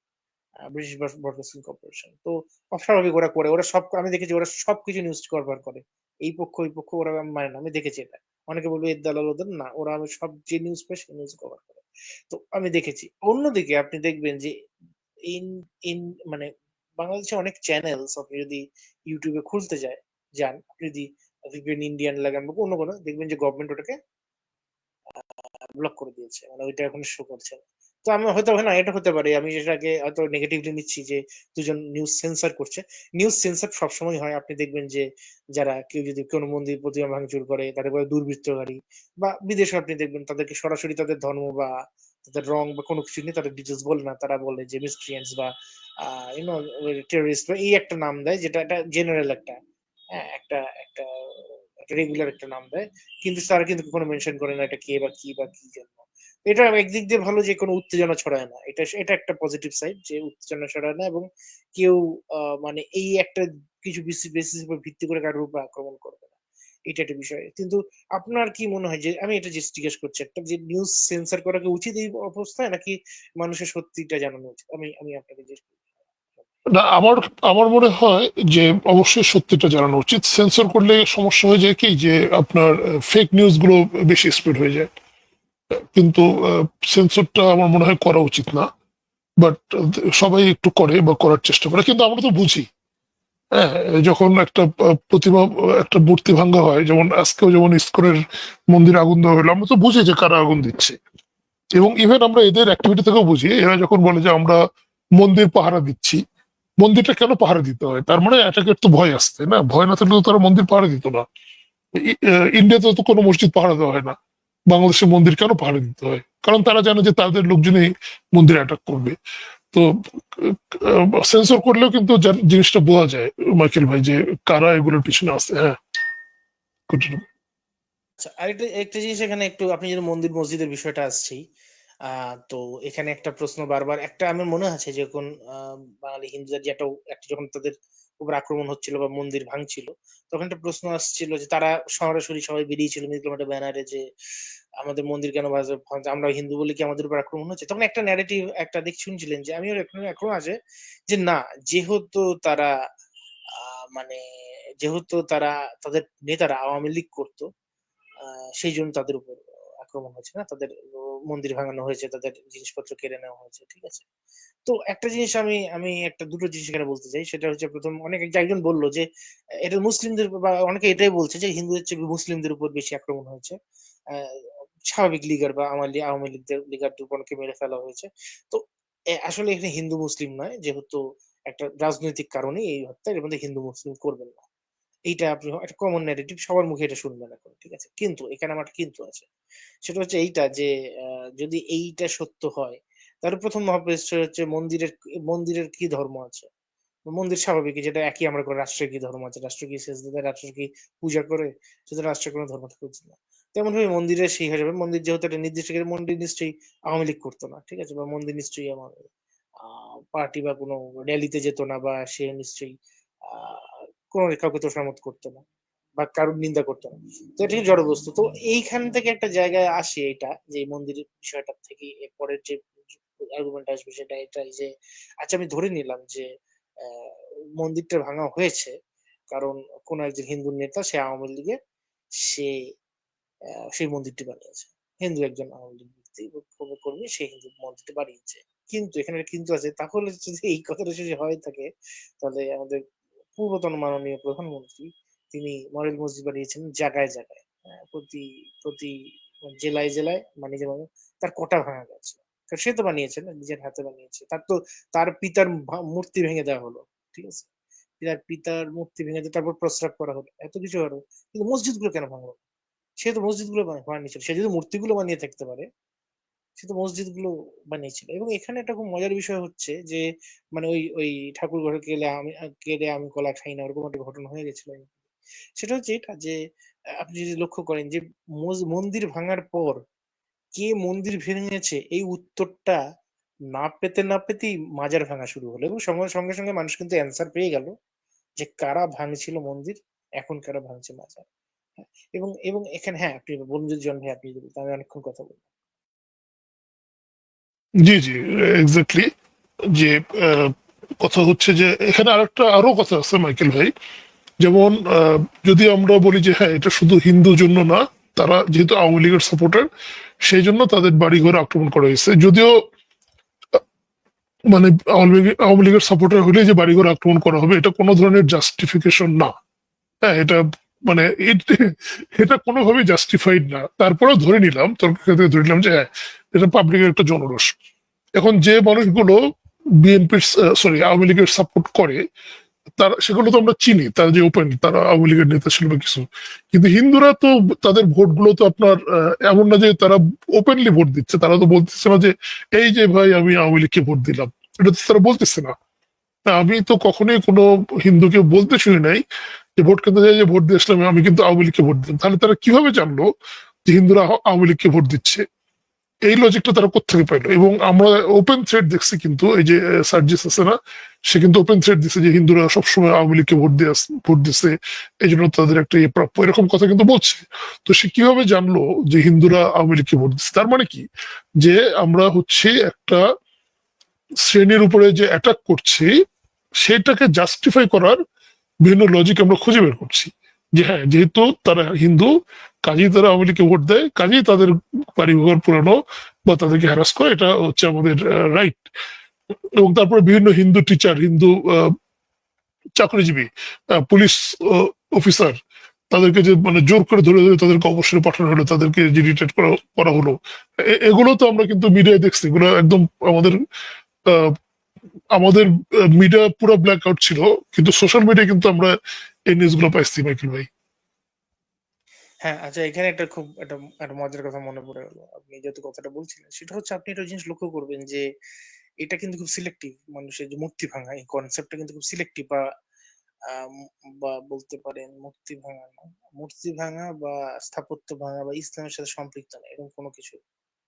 British broadcasting corporation. তো অস্বাভাবিক ওরা করে, ওরা সব, আমি দেখেছি ওরা সবকিছু নিউজ কভার করে। এই পক্ষ ওই পক্ষ ওরা মানে না, আমি দেখেছি এটা। অনেকে বলবে এর দালাল ওদের, না, ওরা আমি সব যে নিউজ পাই সেই নিউজ কভার করে। তো আমি দেখেছি। অন্যদিকে আপনি দেখবেন যে ইন ইন মানে বাংলাদেশে অনেক চ্যানেলস আপনি যদি ইউটিউবে খুলতে যান, আপনি যদি ভিপিএন ইন্ডিয়ান লাগান বা অন্য কোনো, দেখবেন যে গভর্নমেন্ট ওটাকে ব্লক করে দিয়েছে, মানে ওইটা এখন শো করছে না। তো আমি হয়তো হয় না, এটা হতে পারে আমি যেটাকে হয়তো নেগেটিভলি নিচ্ছি যে দুজন নিউজ সেন্সর করছে। নিউজ সেন্সর সবসময় হয়, আপনি দেখবেন যে যারা কেউ যদি কোনো মন্দির প্রতিমা ভাঙচুর করে তাদের বলে দুর্বৃত্তকারী, বা বিদেশে আপনি দেখবেন তাদেরকে সরাসরি তাদের ধর্ম বা তাদের রং বা কোনো কিছু নিয়ে তারা ডিটেলস বলে না, তারা বলে যে মিসক্রিয়েন্টস বা ইউনো টেররিস্ট বা এই একটা নাম দেয়, যেটা একটা জেনারেল একটা, হ্যাঁ, একটা একটা রেগুলার একটা নাম দেয়। কিন্তু তারা কিন্তু কখনো মেনশন করে না এটা কে বা কি বা কি জন্য। এটা একদিক দিয়ে ভালো যে কোনো উত্তেজনা ছড়ায় না, এটা এটা একটা পজিটিভ সাইড যে উত্তেজনা ছড়ায় না, এবং কেউ মানে এই একটা কিছু বেসিস উপর ভিত্তি করে কারোর উপর আক্রমণ করবে না। এটা একটা বিষয়। কিন্তু আপনার কি মনে হয় যে, আমি এটা জাস্ট জিজ্ঞেস করছি একটা, যে নিউজ সেন্সর করা কি উচিত এই অবস্থায়, নাকি মানুষের সত্যিটা জানানো উচিত? আমি আমি আপনাকে জিজ্ঞেস করি। না, আমার আমার মনে হয় যে অবশ্যই সত্যিটা জানানো উচিত। সেন্সর করলে সমস্যা হয়ে যায় কি, যে আপনার ফেক নিউজ গুলো বেশি স্প্রেড হয়ে যায়। কিন্তু সেন্সরটা আমার মনে হয় করা উচিত না। বাট সবাই একটু করে বা করার চেষ্টা করে, কিন্তু আমরা তো বুঝি। হ্যাঁ, যখন একটা প্রতিমা, একটা মূর্তি ভাঙ্গা হয়, যেমন আজকেও যেমন ইস্কনের মন্দিরে আগুন দেওয়া হলো, আমরা তো বুঝি যে কারা আগুন দিচ্ছে। এবং ইভেন আমরা এদের অ্যাক্টিভিটি থেকেও বুঝি, এরা যখন বলে যে আমরা মন্দির পাহারা দিচ্ছি, মন্দিরটা কেন পাহারা দিতে হয়? তার মানে অ্যাটাকের তো ভয় আসছে না, ভয় না থাকলে তো তারা মন্দির পাহারা দিত না। ইন্ডিয়াতে তো কোনো মসজিদ পাহারা দেওয়া হয় না, বাংলাদেশের মন্দির কেন পাহারা দিতে হয়? কারণ তারা জানে যে তাদের লোকজনই মন্দিরে অ্যাটাক করবে। তো সেন্সর করলেও কিন্তু জিনিসটা বোঝা যায়, মাইকেল ভাই, যে কারা এগুলোর পিছনে আছে। হ্যাঁ, continue। আচ্ছা, আরেকটা একটা জিনিস এখানে একটু, আপনি যদি মন্দির মসজিদের বিষয়টা আসছেই, তো এখানে একটা প্রশ্ন বারবার একটা আমার মনে আছে, যখন বাঙালি হিন্দুদের যে একটা যখন তাদের উপর আক্রমণ হচ্ছিল বা মন্দির ভাঙছিল, তখন একটা প্রশ্ন আসছিল যে তারা সরাসরি সবাই বেরিয়েছিল মিছিল মাঠে ব্যানারে যে আমাদের মন্দির কেন ভাঙছে, আমরা হিন্দু বলে কি আমাদের উপর আক্রমণ হচ্ছে? তখন একটা ন্যারেটিভ একটা দিক শুনছিলেন, যে আমিও এখন এখনো আছে, যে না, যেহেতু তারা মানে যেহেতু তারা তাদের নেতারা আওয়ামী লীগ করতো, সেই জন্য তাদের উপর আক্রমণ হয়েছে, না তাদের মন্দির ভাঙানো হয়েছে, তাদের জিনিসপত্র কেড়ে নেওয়া হয়েছে। ঠিক আছে? তো একটা জিনিস আমি আমি একটা দুটো জিনিস এখানে বলতে চাই, সেটা হচ্ছে প্রথম, অনেক একজন বললো যে এটা মুসলিমদের বা অনেকে এটাই বলছে যে হিন্দুদের চেয়ে মুসলিমদের উপর বেশি আক্রমণ হয়েছে। আহ, স্বাভাবিক লীগার বা আওয়ামী লীগদের লিগারদের উপর অনেকে মেরে ফেলা হয়েছে। তো আসলে এখানে হিন্দু মুসলিম নয়, যেহেতু একটা রাজনৈতিক কারণে এই হত্যা, এর মধ্যে হিন্দু মুসলিম করবেন না। এইটা আপনি একটা কমন ন্যারেটিভ, সবার মুখে এটা শুনবেন এখন। ঠিক আছে? কিন্তু এখানে আমার একটা কিন্তু আছে। সেটা হচ্ছে এইটা যে যদি এইটা সত্য হয়, তাহলে প্রথম মহাপ্রশ্ন হচ্ছে মন্দিরের কি ধর্ম আছে? মন্দির স্বাভাবিক, যেটা একই আমরা করি, রাষ্ট্রের কি ধর্ম আছে? রাষ্ট্র কি সেজদা দেয়? রাষ্ট্র কি পূজা করে? সেটা রাষ্ট্রের কোনো ধর্ম থাকা উচিত না। তেমন ভাবে মন্দিরের সেই হিসাবে, মন্দির যেহেতু একটা নির্দিষ্ট করে, মন্দির নিশ্চয়ই আওয়ামী লীগ করতো না। ঠিক আছে? বা মন্দির নিশ্চয়ই আমার পার্টি বা কোনো র্যালিতে যেত না, বা সে নিশ্চয়ই কোনো কাউকে তোষামোদ করতো না বা কারোর নিন্দা করতো না। তো এটা হচ্ছে জড়বস্তু। তো এইখান থেকে একটা জায়গায় আসে এটা, যে এই মন্দিরের বিষয়টা থেকে এরপরের যে আর্গুমেন্ট আসবে সেটা এটাই যে, আচ্ছা আমি ধরে নিলাম যে আহ, মন্দিরটা ভাঙা হয়েছে কারণ কোন একজন হিন্দু নেতা, সে আওয়ামী লীগের, সে সেই মন্দিরটি বানিয়েছে। হিন্দু একজন আওয়ামী লীগ ব্যক্তি বা কর্মী সেই হিন্দু মন্দিরটি বানিয়েছে। কিন্তু এখানে একটা কিন্তু আছে, তাহলে যদি এই কথাটা যদি হয়ে থাকে, তাহলে আমাদের পূর্বতন মাননীয় প্রধানমন্ত্রী তিনি মডেল মসজিদ বানিয়েছেন জায়গায় জায়গায়। প্রতি প্রতি জেলায় জেলায় মানে যেমন তার কোটা ভাঙা গেছে। তো সে তো বানিয়েছে না, নিজের হাতে বানিয়েছে। তার পিতার মূর্তি ভেঙে দেওয়া হলো। ঠিক আছে? তার পিতার মূর্তি ভেঙে দিয়ে তারপর প্রস্রাব করা হলো। এত কিছু হলো। কিন্তু মসজিদগুলো কেন ভাঙলো? সে তো মসজিদগুলো বানিয়েছিল। সে যদি মূর্তিগুলো বানিয়ে থাকতে পারে, সে তো মসজিদগুলো বানিয়েছিল। এবং এখানে একটা খুব মজার বিষয় হচ্ছে যে মানে ওই ঠাকুর ঘরে গেলে আমি কলা খাই না, ওরকম একটা ঘটনা হয়ে গেছিল। সেটা হচ্ছে এটা যে আপনি যদি লক্ষ্য করেন যে মন্দির ভাঙার পর কে মন্দির ভেঙেছে এই উত্তরটা না পেতে না পেতেই মাজার ভাঙা শুরু হলো, এবং সঙ্গে সঙ্গে সঙ্গে মানুষ কিন্তু অ্যান্সার পেয়ে গেল যে কারা ভাঙছিল মন্দির, এখন কারা ভাঙছে মাজার। হ্যাঁ, এবং এবং এখানে হ্যাঁ আপনি বলুন যদি জন ভাই, আপনি যদি বলতে, আমি অনেকক্ষণ কথা বলবো। জি জি, এক্স্যাক্টলি। যে আহ, কথা হচ্ছে যে এখানে আরো কথা আছে মাইকেল ভাই। যেমন যদি আমরা বলি যে হ্যাঁ এটা শুধু হিন্দুর জন্য না, তারা যেহেতু আওয়ামী লীগের সাপোর্টার, সেই জন্য তাদের বাড়িঘর আক্রমণ করা হয়েছে। যদিও মানে আওয়ামী লীগের সাপোর্টার হলে যে বাড়িঘর আক্রমণ করা হবে এটা কোনো ধরনের জাস্টিফিকেশন না। হ্যাঁ, এটা মানে এটা কোনোভাবেই জাস্টিফাইড না। তারপরেও ধরে নিলাম, তর্কের ক্ষেত্রে ধরে নিলাম যে হ্যাঁ এটা পাবলিকের একটা জনরোষ। এখন যে মানুষগুলো বিএনপির সরি আওয়ামী লীগের সাপোর্ট করে, তারা সেগুলো তো আমরা চিনি, তারা যে ওপেন তারা আওয়ামী লীগের নেতা ছিল বা কিছু। কিন্তু হিন্দুরা তো তাদের ভোটগুলো তো আপনার এমন না যে তারা ওপেনলি ভোট দিচ্ছে, তারা তো বলতেছে না যে এই যে ভাই আমি আওয়ামী লীগকে ভোট দিলাম, এটা তো তারা বলতেছে না। আমি তো কখনোই কোনো হিন্দুকে বলতে শুনি নাই যে ভোট কেন্দ্রে যাই যে ভোট দিয়ে আসলাম আমি কিন্তু আওয়ামী লীগকে ভোট দিলাম। তাহলে তারা কিভাবে জানলো যে হিন্দুরা আওয়ামী লীগকে ভোট দিচ্ছে? এই লজিকটা তারা কোথেকে পাইলো? এবং আমরা ওপেন থ্রেড দেখছি কিন্তু এই যে সার্জিস আছে না, সে কিন্তু ওপেন থ্রেড দিচ্ছে যে হিন্দুরা সবসময় আওয়ামী লীগকে ভোট দিচ্ছে, এই জন্য তাদের একটা ইয়ে প্রাপ্য, এরকম কথা কিন্তু বলছে। তো সে কিভাবে জানলো যে হিন্দুরা আওয়ামী লীগকে ভোট দিচ্ছে? তার মানে কি, যে আমরা হচ্ছে একটা শ্রেণীর উপরে যে অ্যাটাক করছি সেটাকে জাস্টিফাই করার বিভিন্ন লজিক আমরা খুঁজে বের করছি। যে হ্যাঁ যেহেতু তারা হিন্দু, কাজেই তারা আওয়ামী লীগকে ভোট দেয়, কাজেই তাদের বাড়িঘর পুরানো বা তাদেরকে হ্যারাস করা এটা হচ্ছে আমাদের রাইট। এবং তারপরে বিভিন্ন হিন্দু টিচার, হিন্দু চাকরিজীবী, পুলিশ অফিসার, তাদেরকে যে মানে জোর করে ধরে ধরে তাদেরকে অবসরে পাঠানো হলো, তাদেরকে যে রিটেট করা হলো, এগুলো তো আমরা কিন্তু মিডিয়ায় দেখছি। এগুলো একদম আমাদের আহ, আমাদের মিডিয়া পুরো ব্ল্যাক আউট ছিল, কিন্তু সোশ্যাল মিডিয়ায় কিন্তু আমরা এই নিউজ গুলো পাইছি মাইকেল ভাই। হ্যাঁ, আচ্ছা, এখানে একটা খুব একটা একটা মজার কথা মনে পড়ে গেল। আপনি যেহেতু কথাটা বলছিলেন, সেটা হচ্ছে আপনি একটা জিনিস লক্ষ্য করবেন যে এটা কিন্তু খুব সিলেক্টিভ। মানুষের যে মূর্তি ভাঙা এই কনসেপ্টটা কিন্তু খুব সিলেক্টিভ, আম, বা বলতে পারেন মূর্তি ভাঙা না, মূর্তি ভাঙা বা স্থাপত্য ভাঙা বা ইসলামের সাথে সম্পৃক্ত না এরকম কোনো কিছু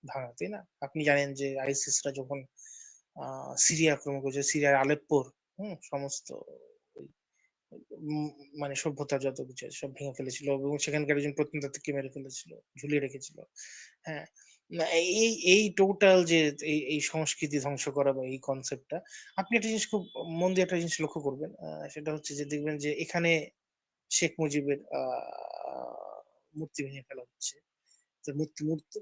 ভাঙা, তাই না? আপনি জানেন যে আইসিসরা যখন সিরিয়া আক্রমণ করেছে, সিরিয়ার আলেপ্পোর সমস্ত উম মানে সভ্যতার যত কিছু আছে সব ভেঙে ফেলেছিল, এবং সেখানকার একজন প্রত্নতাত্ত্বিককে মেরে ফেলেছিল, ঝুলিয়ে রেখেছিল। হ্যাঁ, না, এই এই টোটাল যে এই সংস্কৃতি ধ্বংস করা বা এই কনসেপ্টটা, আপনি একটা জিনিস খুব মন দিয়ে একটা জিনিস লক্ষ্য করবেন। সেটা হচ্ছে যে দেখবেন যে এখানে শেখ মুজিবের মূর্তি ভেঙে ফেলা হচ্ছে, তো মূর্তি মূর্তি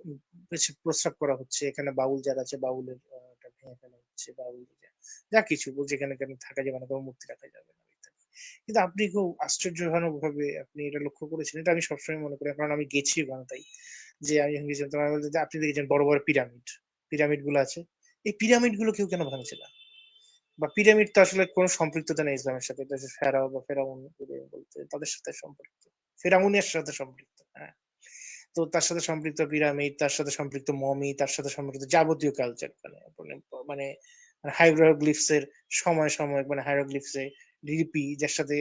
বেশি প্রস্রাব করা হচ্ছে, এখানে বাউল যারা আছে বাউলের টা ভেঙে ফেলা হচ্ছে, বাউল যা কিছু যেখানে থাকা যাবে না, কোনো মূর্তি রাখা যাবে না ইত্যাদি। কিন্তু আপনি খুব আশ্চর্যজনক ভাবে আপনি এটা লক্ষ্য করেছেন, এটা আমি সবসময় মনে করি, কারণ আমি গেছি ওখানে, তাই যে আমি যখন গেছিলাম তোমার বলতে যে আপনি দেখেছেন বড় বড় পিরামিড, পিরামিড গুলো আছে, এই পিরামিড গুলো কেউ কেন ভাঙছে না? বা পিরামিড তো আসলে কোনো সম্পৃক্ততা নেই ইসলামের সাথে, এটা হচ্ছে ফেরাও বা ফেরাউন বলতে তাদের সাথে সম্পৃক্ত, ফেরাউনের সাথে সম্পৃক্ত। হ্যাঁ, তো তার সাথে সম্পৃক্ত পিরামিড, তার সাথে সম্পৃক্ত মমি, তার সাথে সম্পৃক্ত যাবতীয় কালচার, মানে হাইরোগ্লিফস এর সময় সময় মানে হাইরোগ্লিফস এ লিপি যার সাথে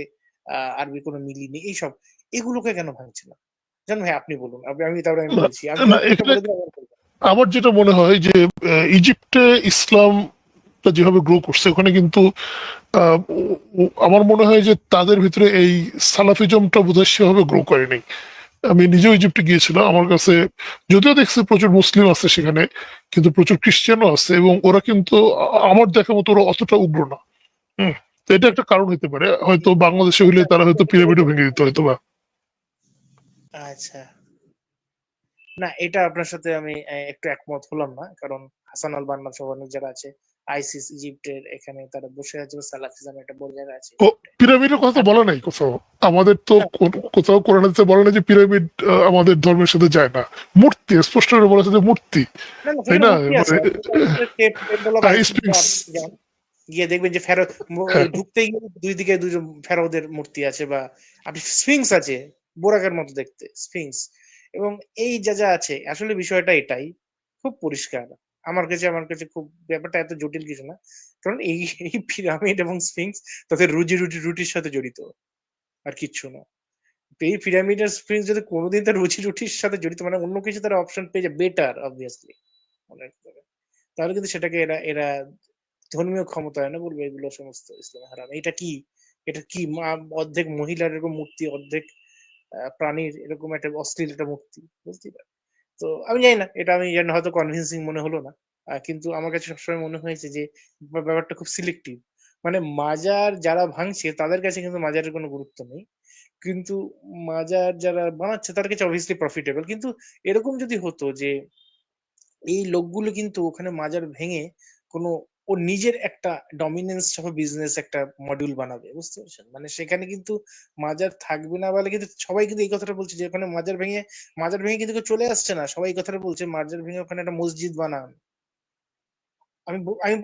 আরবি কোনো মিলই নেই, এইসব এগুলোকে কেন ভাঙছে না? জান ভাই আপনি বলুন, তারপরে আমি না বলছি, আপনি না, উত্তরটা এখানে বলে দিলে আমার বলবো। আমার যেটা মনে হয় যে ইজিপ্টে ইসলাম যেভাবে গ্রো করছে ওখানে কিন্তু আমার মনে হয় যে তাদের ভিতরে এই সালাফিজমটা বোধহয় সেভাবে গ্রো করেনি। আমি নিজেও ইজিপ্টে গিয়েছিলাম, আমার কাছে যদিও দেখছি প্রচুর মুসলিম আছে সেখানে, কিন্তু প্রচুর খ্রিস্টানও আছে, এবং ওরা কিন্তু আমার দেখা মতো ওরা অতটা উগ্র না। হুম। তো এটা একটা কারণ হতে পারে, হয়তো বাংলাদেশে হইলে আচ্ছা, তারা হয়তো এটা এটা পিরামিডও ভেঙে দিত হয়তো বা। আচ্ছা, না, এটা আপনার সাথে আমি একটু একমত হলাম না, কারণ হাসান আল বান্না সহ অনেক যারা আছে, আইসিস ইজিপ্টের এখানে তারা বসে আছে, সালাফিজম একটা বড় জায়গা আছে ইজিপ্টে। পিরামিডের কথা আর বলা নাই কোথাও, আমাদের তো হ্যাঁ, কোথাও কোরআনে বলে না যে পিরামিড আমাদের ধর্মের সাথে যায় না। মূর্তি স্পষ্ট করে বলেছে যে মূর্তি, না না, তাই সেখানে না? মূর্তি আছে, মানে টেম্পল অফ আইসিস স্পিংস। আপনি যান, গিয়ে দেখবেন যে ফেরো হ্যাঁ, ঢুকতে গিয়ে দুই দিকে দুইজন ফেরোদের মূর্তি আছে, বা আপনি স্ফিংস আছে, বোরাকের মতো দেখতে স্ফিংস। এবং এই যা যা আছে, আসলে বিষয়টা এটাই খুব পরিষ্কার। আমার কাছে খুব ব্যাপারটা এত জটিল কিছু না, কারণ এই এই পিরামিড এবং স্ফিংস তাদের রুটির সাথে জড়িত, আর কিচ্ছু না। তো এই পিরামিড আর স্ফিংস যদি কোনোদিন তার রুটির সাথে জড়িত, মানে অন্য কিছু তারা অপশন পেয়ে যায় বেটার, অবভিয়াসলি মনে রাখতে হবে, তাহলে কিন্তু সেটাকে এরা এরা ধর্মীয় ক্ষমতায়নে বলবে এগুলো সমস্ত ইসলামে হারাম। এটা কি, এটা কি অর্ধেক মহিলার এরকম মূর্তি, অর্ধেক প্রাণীর এরকম একটা অশ্লীল একটা মূর্তি, বুঝতে পারি। তো আমি জানি না, এটা আমি জানি না, হয়তো কনভিন্সিং মনে হলো না, কিন্তু আমার কাছে সবসময় মনে হয়েছে যে ব্যাপারটা খুব সিলেক্টিভ। মানে মাজার যারা ভাঙছে তাদের কাছে কিন্তু মাজারের কোনো গুরুত্ব নেই, কিন্তু মাজার যারা বানাচ্ছে তাদের কাছে অবভিয়াসলি প্রফিটেবল। কিন্তু এরকম যদি হতো যে এই লোকগুলো কিন্তু ওখানে মাজার ভেঙে কোনো ওর নিজের একটা ডমিনেন্স সহ বিজনেস একটা মডিউল বানাবে, বুঝতে পারছেন? মানে সেখানে কিন্তু মাজার থাকবে না বলে, কিন্তু সবাই কিন্তু এই কথাটা বলছে যে ওখানে মাজার ভেঙে কিন্তু কেউ চলে আসছে না, সবাই এই কথাটা বলছে মাজার ভেঙে ওখানে একটা মসজিদ বানান। আমি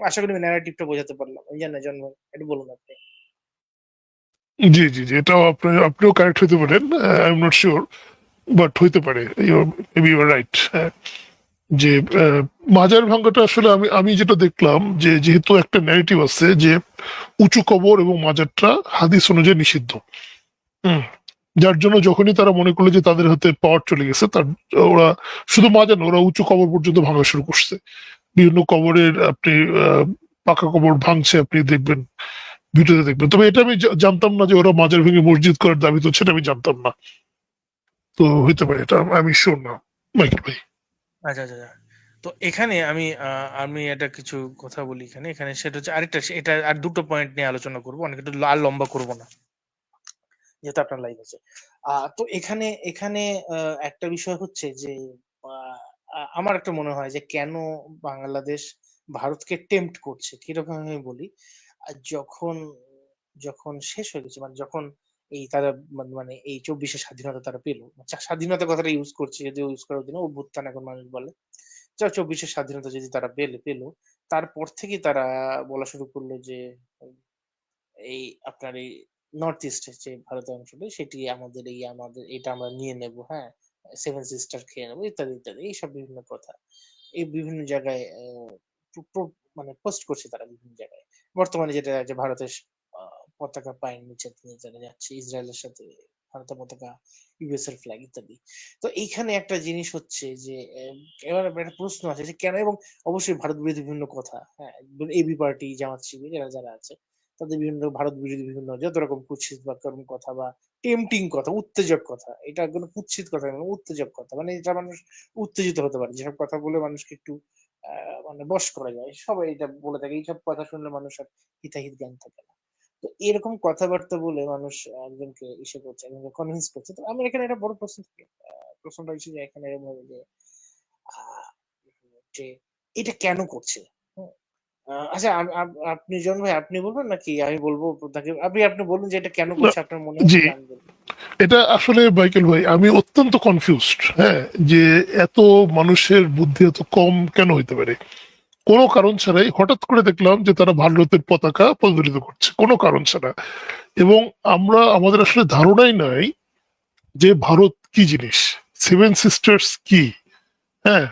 আশা করি ন্যারেটিভটা বোঝাতে পারলাম, আমি জানি না জন্ম, একটু বলুন আপনি। জি জি জি, এটাও আপনিও কারেক্ট হইতে পারেন, I am not sure, but হইতে পারে, মেবি ইউ আর রাইট। যে মাজার ভাঙ্গাটা আসলে আমি আমি যেটা দেখলাম যে যেহেতু একটা ন্যারেটিভ আছে যে উঁচু কবর এবং মাজারটা হাদিস অনুযায়ী নিষিদ্ধ। হুম। যার জন্য যখনই তারা মনে করলো যে তাদের হাতে পাওয়ার চলে গেছে, তার ওরা শুধু মাজা না, ওরা উঁচু কবর পর্যন্ত ভাঙা শুরু করছে। বিভিন্ন কবরের আপনি পাকা কবর ভাঙছে, আপনি দেখবেন, ভিডিওতে দেখবেন। তবে এটা আমি জানতাম না যে ওরা মাজার ভেঙে মসজিদ করার দাবি তো, সেটা আমি জানতাম না। তো হইতে পারে, এটা আমি শিওর না, মাইকেল ভাই। আচ্ছা আচ্ছা আচ্ছা। তো এখানে আমি একটা কিছু কথা বলি, এখানে এখানে সেটা হচ্ছে আরেকটা, এটা আর দুটো পয়েন্ট নিয়ে আলোচনা করবো, অনেক একটু আর লম্বা করবো না, যেহেতু আপনার লাইভ আছে। তো এখানে এখানে একটা বিষয় হচ্ছে যে আহ, আমার একটা মনে হয় যে কেন বাংলাদেশ ভারতকে টেম্পট করছে, কিরকম আমি বলি। যখন যখন শেষ হয়ে গেছে, মানে যখন এই তারা মানে এই 24-এর স্বাধীনতা তারা পেলো, স্বাধীনতা কথাটা ইউজ করছে, যদিও ইউজ করার জন্য অভ্যুত্থান এখন মানুষ বলে, 24-এর স্বাধীনতা যদি তারা পেলো, তারপর থেকেই তারা বলা শুরু করলো যে এই আপনার এই নর্থ ইস্টের যে ভারতের অংশটা সেটি আমাদের, আমাদের এটা আমরা নিয়ে নেব, হ্যাঁ, সেভেন সিস্টার খেয়ে নেবো, ইত্যাদি ইত্যাদি, এইসব বিভিন্ন কথা এই বিভিন্ন জায়গায় মানে পোস্ট করছে তারা বিভিন্ন জায়গায়। বর্তমানে যেটা যে ভারতের পতাকা পায়ের নিচে নিয়ে যারা যাচ্ছে, ইসরায়েলের সাথে ভারতের পতাকা, ইউএস এর ফ্ল্যাগ ইত্যাদি। তো এইখানে একটা জিনিস হচ্ছে যে এবার একটা প্রশ্ন আছে যে কেন, এবং অবশ্যই ভারত বিরোধী বিভিন্ন কথা, হ্যাঁ, এবি পার্টি, জামাত শিবির, এরা যারা আছে তাদের বিভিন্ন ভারত বিরোধী বিভিন্ন যত রকম কুৎসিত বা করুণ কথা বা টেম্পটিং কথা, উত্তেজক কথা, এটা কোনো কুৎসিত কথা নয়, উত্তেজক কথা, মানে এটা মানুষ উত্তেজিত হতে পারে, যেসব কথা বলে মানুষকে একটু মানে বশ করা যায়, সবাই এটা বলে থাকে, এইসব কথা শুনলে মানুষ আর হিতাহিত জ্ঞান থাকে না। তো এরকম কথাবার্তা বলে মানুষ একজনকে ইসে করছে, একজনকে কনভিন্স করছে। তো আমার এখানে একটা বড় প্রশ্ন থাকে, প্রশ্নটা হচ্ছে যে এখানে এরকম ভাবে যে আহ, যে এটা কেন করছে? হুম, আচ্ছা, আপনি জন ভাই, আপনি বলবেন নাকি আমি বলবো তাকে? আপনি বলুন যে এটা কেন না, করছে আপনার মনে হয়, জি, তাহলে আমি বলবো। এটা আসলে মাইকেল ভাই আমি অত্যন্ত কনফিউজড, হ্যাঁ, যে এত মানুষের বুদ্ধি এত কম কেন হইতে পারে। কোনো কারণ ছাড়াই হঠাৎ করে দেখলাম যে তারা ভারতের পতাকা প্রজ্বলিত করছে কোনো কারণ ছাড়া। এবং আমরা আমাদের আসলে ধারণাই নাই যে ভারত কি জিনিস, সেভেন সিস্টার্স কি। হ্যাঁ,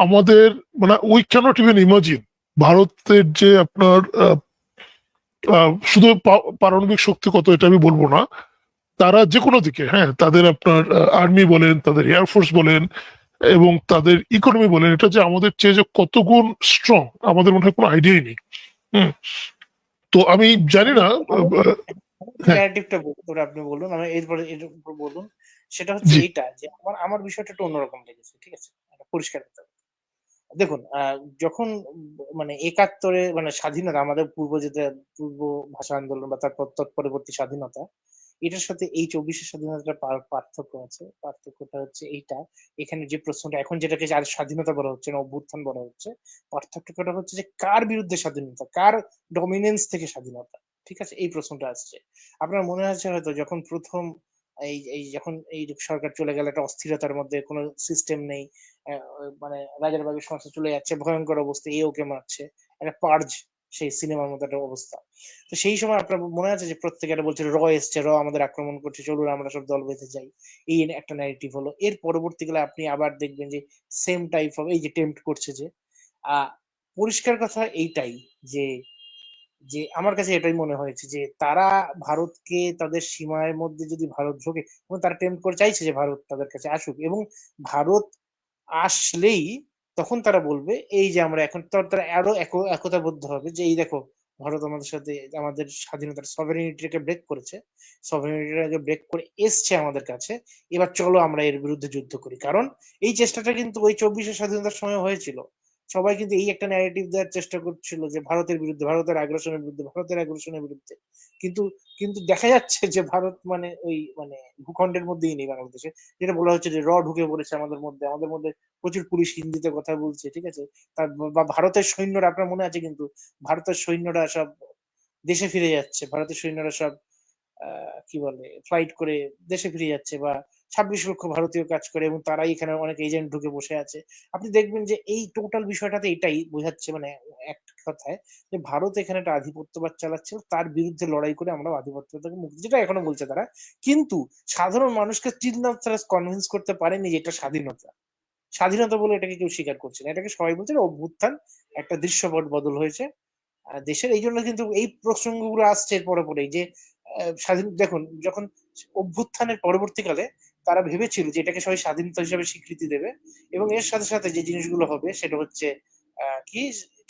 আমাদের মানে উই ক্যানট ইভেন ইমাজিন ভারতের যে আপনার শুধু পারমাণবিক শক্তি কত এটা আমি বলবো না, তারা যে কোনো দিকে, হ্যাঁ, তাদের আপনার আর্মি বলেন, তাদের এয়ারফোর্স বলেন, এবং তাদের ইকোনমি বলেন, এটা যে আমাদের চেয়ে যে কত গুণ স্ট্রং আমাদের মনে হয় কোনো আইডিয়াই নেই। হুম। তো আমি জানি না। হ্যাঁ। ন্যারেটিভটা আপনি বলুন, আমি এরপরে এর উপর বলুন। সেটা হচ্ছে জি এইটা যে আমার বিষয়টা একটু অন্যরকম লেগেছে, ঠিক আছে, এটা পরিষ্কার করতে হবে। দেখুন, যখন মানে ৭১-এ মানে স্বাধীনতা, আমাদের পূর্ব যেটা পূর্ব ভাষা আন্দোলন বা তার তৎপরবর্তী স্বাধীনতা, এটার সাথে এই 24-এর স্বাধীনতার পার্থক্য আছে। পার্থক্যটা হচ্ছে এইটা, এখানে যে প্রশ্নটা এখন যেটাকে আর স্বাধীনতা বলা হচ্ছে না, অভ্যুত্থান বলা হচ্ছে। পার্থক্যটা হচ্ছে যে কার বিরুদ্ধে স্বাধীনতা? কার ডমিনেন্স থেকে স্বাধীনতা? ঠিক আছে? এই প্রশ্নটা আসছে। আপনার মনে আছে হয়তো যখন ১ম এই যখন এই সরকার চলে গেল, একটা অস্থিরতার মধ্যে কোনো সিস্টেম নেই। মানে রাজার বাগের সংস্থা চলে যাচ্ছে, ভয়ংকর অবস্থা, এ ওকে মারছে। একটা পার্জ সেই সিনেমার মতো একটা অবস্থা। তো সেই সময় আপনার মনে আছে যে প্রত্যেকে একটা বলছিল এসছে, আমাদের আক্রমণ করছে, চলুন আমরা সব দল বেঁধে যাই। এই একটা ন্যারেটিভ হলো। এর পরবর্তীকালে আপনি আবার দেখবেন যে সেম টাইপ অফ এই যে টেম্প্ট করছে যে আ পরিষ্কার কথা এইটাই যে আমার কাছে এটাই মনে হয়েছে যে তারা ভারতকে তাদের সীমার মধ্যে যদি ভারত ঢোকে এবং তারা টেম্প্ট করে চাইছে যে ভারত তাদের কাছে আসুক এবং ভারত আসলেই তখন তারা বলবে এই যে আমরা এখন তারা আরো একতাবদ্ধ হবে যে এই দেখো ভারত আমাদের সাথে আমাদের স্বাধীনতার সভারেনিটিকে ব্রেক করেছে, সভারেনিটিকে ব্রেক করে এসছে আমাদের কাছে, এবার চলো আমরা এর বিরুদ্ধে যুদ্ধ করি। কারণ এই চেষ্টাটা কিন্তু ওই 24-এর স্বাধীনতার সময় হয়েছিল। সবাই কিন্তু এই একটা ন্যারেটিভ দেওয়ার চেষ্টা করছিল যে ভারতের বিরুদ্ধে, ভারতের আগ্রাসনের বিরুদ্ধে, ভারতের আগ্রাসনের বিরুদ্ধে। কিন্তু কিন্তু দেখা যাচ্ছে যে ভারত মানে ওই মানে ভূখণ্ডের মধ্যেই নেই বাংলাদেশে। যেটা বলা হচ্ছে যে ঢুকে পড়েছে আমাদের মধ্যে প্রচুর পুলিশ হিন্দিতে কথা বলছে, ঠিক আছে? তার বা ভারতের সৈন্যরা, আপনার মনে আছে কিন্তু ভারতের সৈন্যরা সব দেশে ফিরে যাচ্ছে। ভারতের সৈন্যরা সব কি বলে ফ্লাইট করে দেশে ফিরে যাচ্ছে বা ২৬ লক্ষ ভারতীয় কাজ করে এবং তারাই এখানে অনেক এজেন্ট ঢুকে বসে আছে। আপনি দেখবেন যে এই টোটাল বিষয়টাতে এটাই বোঝাচ্ছে মানে এক কথায় যে ভারত এখানে একটা আধিপত্যবাদ চালাচ্ছে, তার বিরুদ্ধে লড়াই করে আমরা আধিপত্য থেকে মুক্তি, যেটা এখনো বলছে তারা। কিন্তু সাধারণ মানুষকে স্টিল না তারা কনভিন্স করতে পারেনি যে এটা স্বাধীনতা। স্বাধীনতা বলে এটাকে কেউ স্বীকার করছে না। এটাকে সবাই বলছে অভ্যুত্থান, একটা দৃশ্যপট বদল হয়েছে দেশের। এই জন্য কিন্তু এই প্রসঙ্গগুলো আসছে এর পরে যে স্বাধীন দেখুন যখন অভ্যুত্থানের পরবর্তীকালে তারা ভেবেছিল যে এটাকে সবাই স্বাধীনতা হিসেবে স্বীকৃতি দেবে এবং এর সাথে সাথে যে জিনিসগুলো হবে সেটা হচ্ছে কি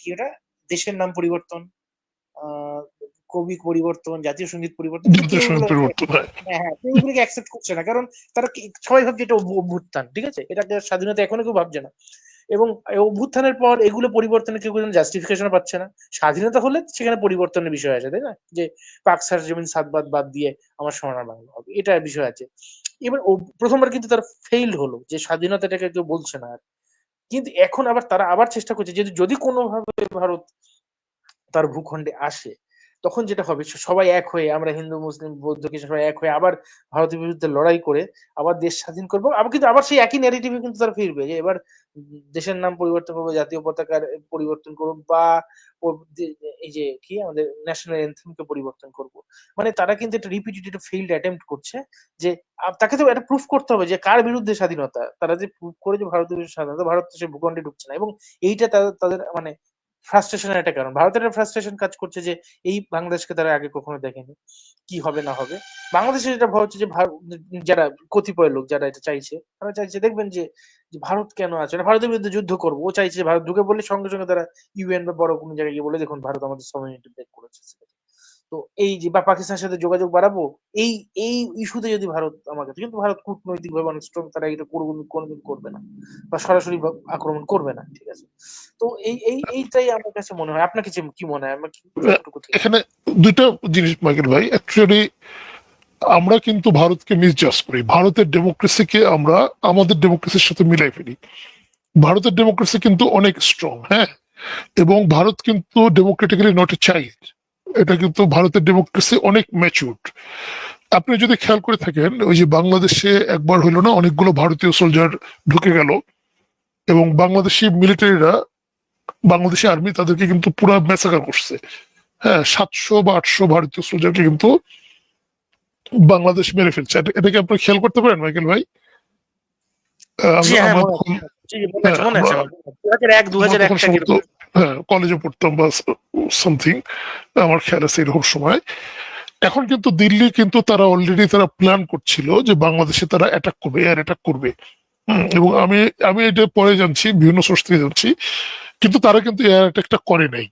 কি ওটা দেশের নাম পরিবর্তন, আহ কবি পরিবর্তন, জাতীয় সঙ্গীত পরিবর্তন, কিন্তু জাতীয় কেউ সঙ্গীত এগুলো পরিবর্তন হয়। হ্যাঁ কেউ এগুলোকে অ্যাকসেপ্ট করছে না। কারণ তারা সবাই ভাবছে এটা অভ্যুত্থান, ঠিক আছে? এটাকে স্বাধীনতা এখনো কেউ ভাবছে না। এবং অভ্যুত্থানের পর এগুলো পরিবর্তনের কেউ কোনো জাস্টিফিকেশন পাচ্ছে না। স্বাধীনতা হলে সেখানে পরিবর্তনের বিষয় আছে, তাই না? যে পাক সার জমিন সাত বাদ দিয়ে আমার সোনার বাংলা হবে, এটা বিষয় আছে। এবার প্রথমবার কিন্তু তার ফেইল হলো যে স্বাধীনতাটাকে কেউ বলছে না আর। কিন্তু এখন আবার তারা আবার চেষ্টা করছে যে যদি কোনোভাবে ভারত তার ভূখণ্ডে আসে, তখন যেটা হবে সবাই এক হয়ে, আমরা হিন্দু মুসলিম বৌদ্ধ খ্রিস্টান সবাই এক হয়ে আবার ভারতের বিরুদ্ধে লড়াই করে আবার দেশ স্বাধীন করবো। আবার কিন্তু আবার সেই একই ন্যারেটিভে কিন্তু তারা ফিরবে যে এবার দেশের নাম পরিবর্তন করবো, জাতীয় পতাকার পরিবর্তন করবো বা এই যে কি আমাদের ন্যাশনাল অ্যানথেমকে পরিবর্তন করব। মানে তারা কিন্তু একটা রিপিটেড ফেইল্ড অ্যাটেম্প্ট করছে যে তাকে তো এটা প্রুফ করতে হবে যে কার বিরুদ্ধে স্বাধীনতা। তারা যে প্রুফ করে যে ভারতের বিরুদ্ধে স্বাধীনতা, ভারত তো সে ভূখণ্ডে ঢুকছে না এবং এইটা তাদের মানে ফ্রাস্ট্রেশনের একটা কারণ। ভারতের একটা ফ্রাস্ট্রেশন কাজ করছে যে এই বাংলাদেশকে তারা আগে কখনো দেখেনি, কি হবে না হবে। বাংলাদেশের যেটা ভয় হচ্ছে যে যারা কতিপয় লোক যারা এটা চাইছে, তারা চাইছে দেখবেন যে ভারত কেন আছে না, ভারতের বিরুদ্ধে যুদ্ধ করবো। ও চাইছে যে ভারত ঢুকে বললে সঙ্গে সঙ্গে তারা ইউএন বা বড় কোনো জায়গায় গিয়ে বলে দেখুন ভারত আমাদের সভরেনিটি ব্রেক করেছে। তো এই যে বা পাকিস্তানের সাথে যোগাযোগ বাড়াবো, এই এই ইস্যুতে যদি ভারত আমাকে, কিন্তু ভারত কূটনৈতিক ভাবে অনেক স্ট্রং, তারা এটা কোনোদিন করবে না বা সরাসরি আক্রমণ করবে না, ঠিক আছে? তো এইটাই আমার কাছে মনে হয়। আপনার কিছু কি মনে হয়? আমার যতটুকু থেকে এখানে দুইটা জিনিস মাইকেল ভাই, অ্যাকচুয়ালি আমরা কিন্তু ভারতকে মিসজাজ করি, ভারতের ডেমোক্রেসিকে আমরা আমাদের ডেমোক্রেসির সাথে মিলাই ফেলি। ভারতের ডেমোক্রেসি কিন্তু অনেক স্ট্রং, হ্যাঁ, এবং ভারত কিন্তু ডেমোক্রেটিক্যালি নট এ চাইল্ড। এটা কিন্তু ভারতের ডেমোক্রেসি অনেক ম্যাচিউরড। আপনি যদি খেয়াল করে থাকেন, ওই যে বাংলাদেশে একবার হইলো না, অনেকগুলো ভারতীয় সোলজার ঢুকে গেল এবং বাংলাদেশি মিলিটারিরা, বাংলাদেশি আর্মি তাদেরকে কিন্তু পুরো ম্যাসাকার করছে। হ্যাঁ, 700 বা 800 ভারতীয় সোলজারকে কিন্তু বাংলাদেশ মেরে ফেলছে। এটাকে আপনি খেয়াল করতে পারেন মাইকেল ভাই? জি হ্যাঁ আমরা মনে আছে, তখন, জি মনে হ্যাঁ আছে, মনে আমরা আছে আমার 2001 আমরা তখন 2001 সম্ভবত, হ্যাঁ, কলেজে পড়তাম বা সামথিং, আমার খেয়াল আছে এরকম সময়। এখন কিন্তু দিল্লি কিন্তু তারা অলরেডি তারা প্ল্যান করছিল যে বাংলাদেশে তারা অ্যাটাক করবে, এয়ার অ্যাটাক করবে। এবং আমি আমি এটা পরে জানছি, বিভিন্ন সোর্স থেকে জানছি, কিন্তু তারা কিন্তু এয়ার অ্যাটাকটা করে নাই।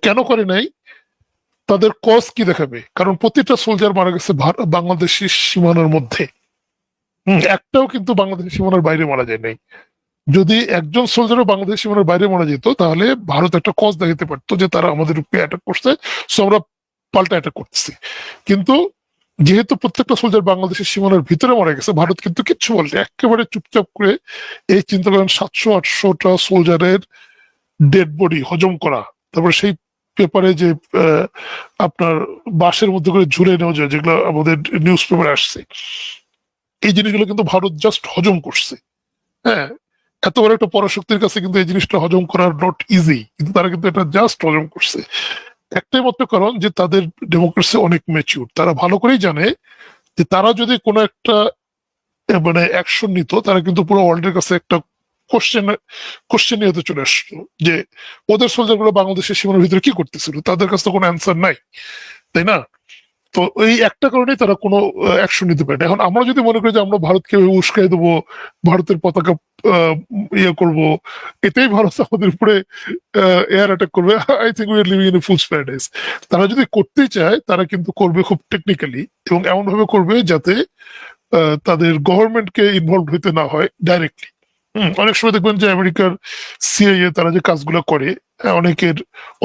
কেন করে নাই? তাদের কজ কি দেখাবে? কারণ প্রতিটা সোলজার মারা গেছে বাংলাদেশি সীমানার মধ্যে। একটাও কিন্তু বাংলাদেশের সীমানার বাইরে মারা যায় নাই। যদি একজন সোলজারও বাংলাদেশ সীমানার বাইরে মারা যেত, তাহলে ভারত একটা কজ দেখাতে পারতো যে তারা আমাদের উপরে অ্যাটাক করছে, সো আমরা পাল্টা অ্যাটাক করতেছি। কিন্তু যেহেতু প্রত্যেকটা সোলজার বাংলাদেশের সীমানার ভিতরে মারা গেছে, ভারত কিন্তু কিচ্ছু বলেনি, একেবারে চুপচাপ করে এই চিন্তা করেন 700-800টা সোলজারের ডেড বডি হজম করা, তারপরে সেই পেপারে যে আপনার বাঁশের মধ্যে করে ঝুলে নেওয়া যায়, যেগুলো আমাদের নিউজ পেপারে আসছে, এই জিনিসগুলো কিন্তু ভারত জাস্ট হজম করছে। হ্যাঁ, এত বড় একটা পরাশক্তির কাছে কিন্তু এই জিনিসটা হজম করার নট ইজি, কিন্তু তারা কিন্তু এটা জাস্ট হজম করছে। একটাই মাত্র কারণ যে তাদের ডেমোক্রেসি অনেক ম্যাচিউর, তারা ভালো করেই জানে যে তারা যদি কোনো একটা মানে অ্যাকশন নিত, তারা কিন্তু পুরো ওয়ার্ল্ডের কাছে একটা কোশ্চেন কোশ্চেন নিয়ে চলে আসতো যে ওদের সোলজার গুলো বাংলাদেশের সীমানার ভিতরে কি করতেছিল, তাদের কাছে তো কোনো অ্যান্সার নাই, তাই না? তো এই একটা কারণেই তারা কোনো অ্যাকশন নিতে পারে না। এখন আমরা যদি মনে করি যে আমরা ভারতকে উস্কাই দেবো, ভারতের পতাকা ইয়ে করব, এতেই ভারত আমাদের উপরে এয়ার অ্যাটাক করবে, I think we are living in a fools paradise. তারা যদি করতে চায় তারা কিন্তু করবে খুব টেকনিক্যালি, এবং এমন ভাবে করবে যাতে তাদের গভর্নমেন্টকে ইনভলভ হইতে না হয় ডাইরেক্টলি। অনেক সময় দেখবেন যে আমেরিকার সিআইএ তারা যে কাজগুলো করে, অনেকের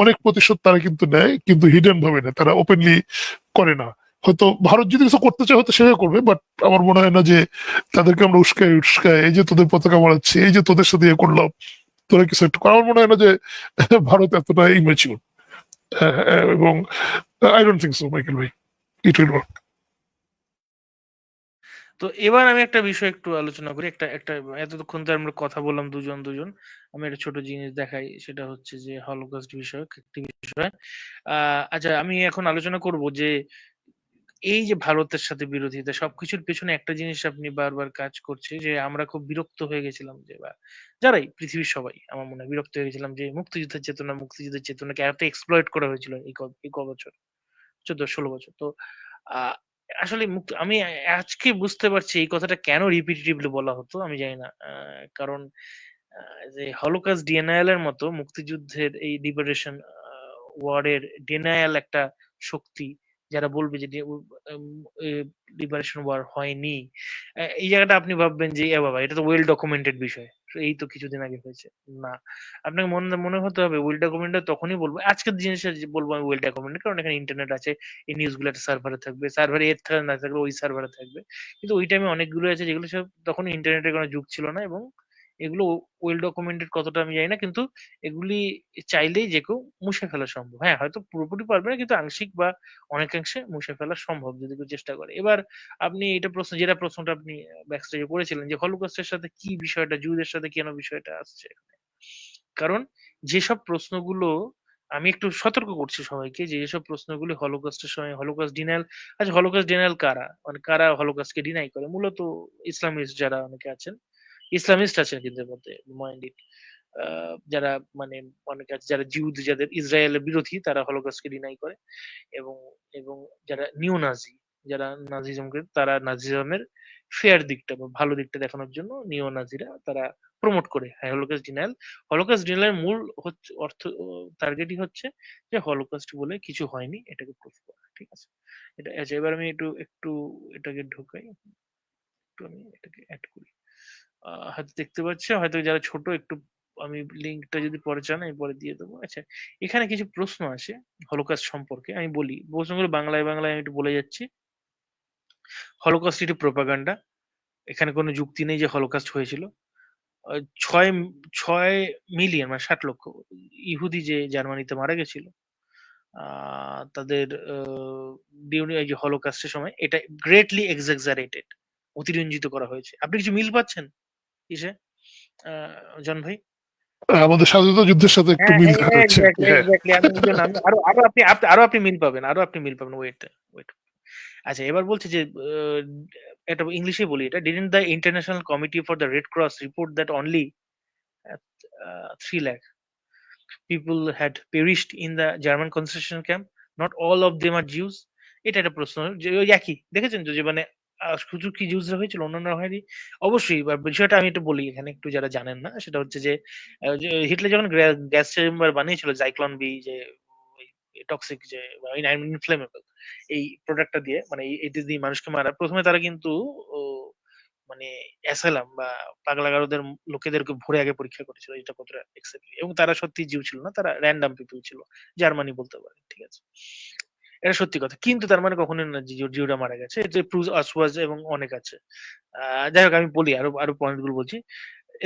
অনেক প্রতিশোধ তারা কিন্তু নেয়, কিন্তু হিডেন ভাবে নেয়, তারা ওপেনলি করে না। হয়তো ভারত যদি কিছু করতে চায় হয়তো সেভাবে করবে, বাট আমার মনে হয় না যে তাদেরকে আমরা উস্কাই উস্কাই এই যে তোদের পতাকা মারাচ্ছি, এই যে তোদের সাথে ইয়ে করলাম, তোরা কিছু একটা কর। আমার মনে হয় না যে ভারত এতটা ইমেচিউর, এবং I don't think so Michael ভাই ইট উইল ওয়ার্ক। তো এবার আমি একটা বিষয় একটু আলোচনা করি। একটা একটা এতক্ষণ তো আমরা কথা বললাম দুজন। আমি একটা ছোট জিনিস দেখাই, সেটা হচ্ছে যে হলোকস্ট বিষয়ক একটি বিষয়। আচ্ছা, আমি এখন আলোচনা করব যে এই যে ভারতের সাথে বিরোধিতা, সবকিছুর পেছনে একটা জিনিস আপনি বারবার কাজ করছে, যে আমরা খুব বিরক্ত হয়ে গেছিলাম, যে বা যারাই পৃথিবীর সবাই আমার মনে হয় বিরক্ত হয়ে গেছিলাম যে মুক্তিযুদ্ধের চেতনাকে এত এক্সপ্লয়েট করা হয়েছিল এই বছর, 14-16 বছর। তো আহ, আসলে আমি আজকে বুঝতে পারছি এই কথাটা কেন রিপিটেটিভলি বলা হতো, আমি জানি না। কারণ যে হলোকাস্ট ডিএনআইএল এর মতো মুক্তিযুদ্ধের এই লিবারেশন ওয়ার্ডের ডিনায়াল একটা শক্তি, যারা বলবে যে লিবারেশন ওয়ার হয়নি, এই জায়গাটা আপনি ভাববেন যে এ বাবা, এটা তো ওয়েল ডকুমেন্টেড বিষয়, এই তো কিছুদিন আগে হয়েছে। না, আপনাকে মনে মনে হতে হবে ওয়েল ডকুমেন্টেড তখনই বলবো, আজকের জিনিসটা যে বলবো আমি ওয়েল ডকুমেন্টেড, কারণ এখানে ইন্টারনেট আছে, এই নিউজগুলো একটা সার্ভারে থাকবে, সার্ভারে এর থাকবে না থাকলে ওই সার্ভারে থাকবে। কিন্তু ওই টাইমে অনেকগুলো আছে যেগুলো সব তখন ইন্টারনেটের কোনো যুগ ছিল না, এবং এগুলো ওয়েল ডকুমেন্টেড কতটা আমি জানি না, কিন্তু এগুলি চাইলেই যে কেউ মুছে ফেলা সম্ভব। হ্যাঁ, হয়তো পুরোপুরি পারবে না, কিন্তু আংশিক বা অনেকাংশে মুছে ফেলা সম্ভব যদি কেউ চেষ্টা করে। এবার আপনি এটা যেটা প্রশ্নটা আপনি ব্যাক স্টেজে করেছিলেন যে হলোকস্টের সাথে কি বিষয়টা, জুদের সাথে কেন বিষয়টা আসছে, কারণ যেসব প্রশ্নগুলো, আমি একটু সতর্ক করছি সবাইকে, যে যেসব প্রশ্নগুলি হলোকস্টের সময় হলোকস্ট ডিনায়াল, আচ্ছা হলোকস্ট ডিনায়াল কারা, মানে কারা হলোকস্টকে ডিনাই করে, মূলত ইসলামিস্ট যারা অনেকে আছেন, ইসলামিস্ট আছেন কিন্তু এর মধ্যে মাইন্ডেড, যারা মানে অনেকে আছে যারা জিউদ, যাদের ইসরায়েলের বিরোধী, তারা হলোকস্টকে ডিনাই করে, এবং এবং যারা নিও নাজি, যারা নাজিজমকে, তারা নাজিজমের ফেয়ার দিকটা বা ভালো দিকটা দেখানোর জন্য নিও নাজিরা তারা প্রমোট করে হ্যাঁ হলোকাস্ট ডিনায়াল। হলোকাস্ট ডিনায়ালের মূল হচ্ছে অর্থ, টার্গেটই হচ্ছে যে হলোকাস্ট বলে কিছু হয়নি, এটাকে প্রুফ করা। ঠিক আছে, এটা আচ্ছা, এবার আমি একটু একটু এটাকে ঢোকাই, একটু আমি এটাকে অ্যাড করি। হয়তো দেখতে পাচ্ছে, হয়তো যারা ছোট একটু, আমি লিঙ্কটা যদি পরে চান আমি পরে দিয়ে দেবো। আচ্ছা, এখানে কিছু প্রশ্ন আসে হলোকাস্ট সম্পর্কে, আমি বলি প্রশ্নগুলো বাংলায় বাংলায় আমি একটু বলে যাচ্ছি। হলোকাস্ট একটি প্রোপাগান্ডা, এখানে কোনো যুক্তি নেই যে হলোকাস্ট হয়েছিল। ছয় 6 মিলিয়ন মানে 60 লক্ষ ইহুদি যে জার্মানিতে মারা গেছিল, তাদের ডিউরিং এই যে হলোকাস্টের সময়, এটা গ্রেটলি এক্সাজারেটেড, অতিরঞ্জিত করা হয়েছে। আপনি কিছু মিল পাচ্ছেন ইসে, জন ভাই? আমাদের স্বাধীনতা যুদ্ধের সাথে একটু হ্যাঁ, মিল দেখা যাচ্ছে আর কি, এক্স্যাক্টলি হ্যাঁ। এক্স্যাক্টলি, আমি এই জন্য আমি আরো আরো আপনি আরো আপনি মিল পাবেন, আরো আপনি মিল পাবেন, ওয়েট ওয়েট। আচ্ছা, এবার বলছে যে এটা ইংলিশে বলি, এটা didn't the international committee for the red cross report that only 3 lakh people had perished in the German concentration camp? Not all of them are Jews. এটা একটা প্রশ্ন, যে ওই একই দেখেছেন তো, যে মানে শুধু কি জুসরা হয়েছিল, অন্যান্য হয়নি? অবশ্যই, বা বিষয়টা আমি একটু বলি এখানে, একটু যারা জানেন না, সেটা হচ্ছে যে যে হিটলার যখন গ্যাস চেম্বার বানিয়েছিল জাইক্লোন বি, যে টক্সিক যে ইনফ্লেমেবল এই প্রোডাক্টটা দিয়ে, মানে এটা দিয়ে মানুষকে মারা, প্রথমে তারা কিন্তু ও, মানে অ্যাসাইলাম বা পাগলাগারদের লোকেদেরকে ভরে আগে পরীক্ষা করেছিল এটা কতটা অ্যাকসেপ্ট, এবং তারা সত্যি জিউ ছিল না, তারা র্যান্ডম পিপল ছিল, জার্মানি বলতে পারে। ঠিক আছে, এটা সত্যি কথা। কিন্তু তার মানে কখনোই না যে জিউরা মারা গেছে। এটা প্রুভস আসওয়াজ এবং অনেক আছে। যাই হোক আমি বলি আরো পয়েন্ট গুলো বলছি।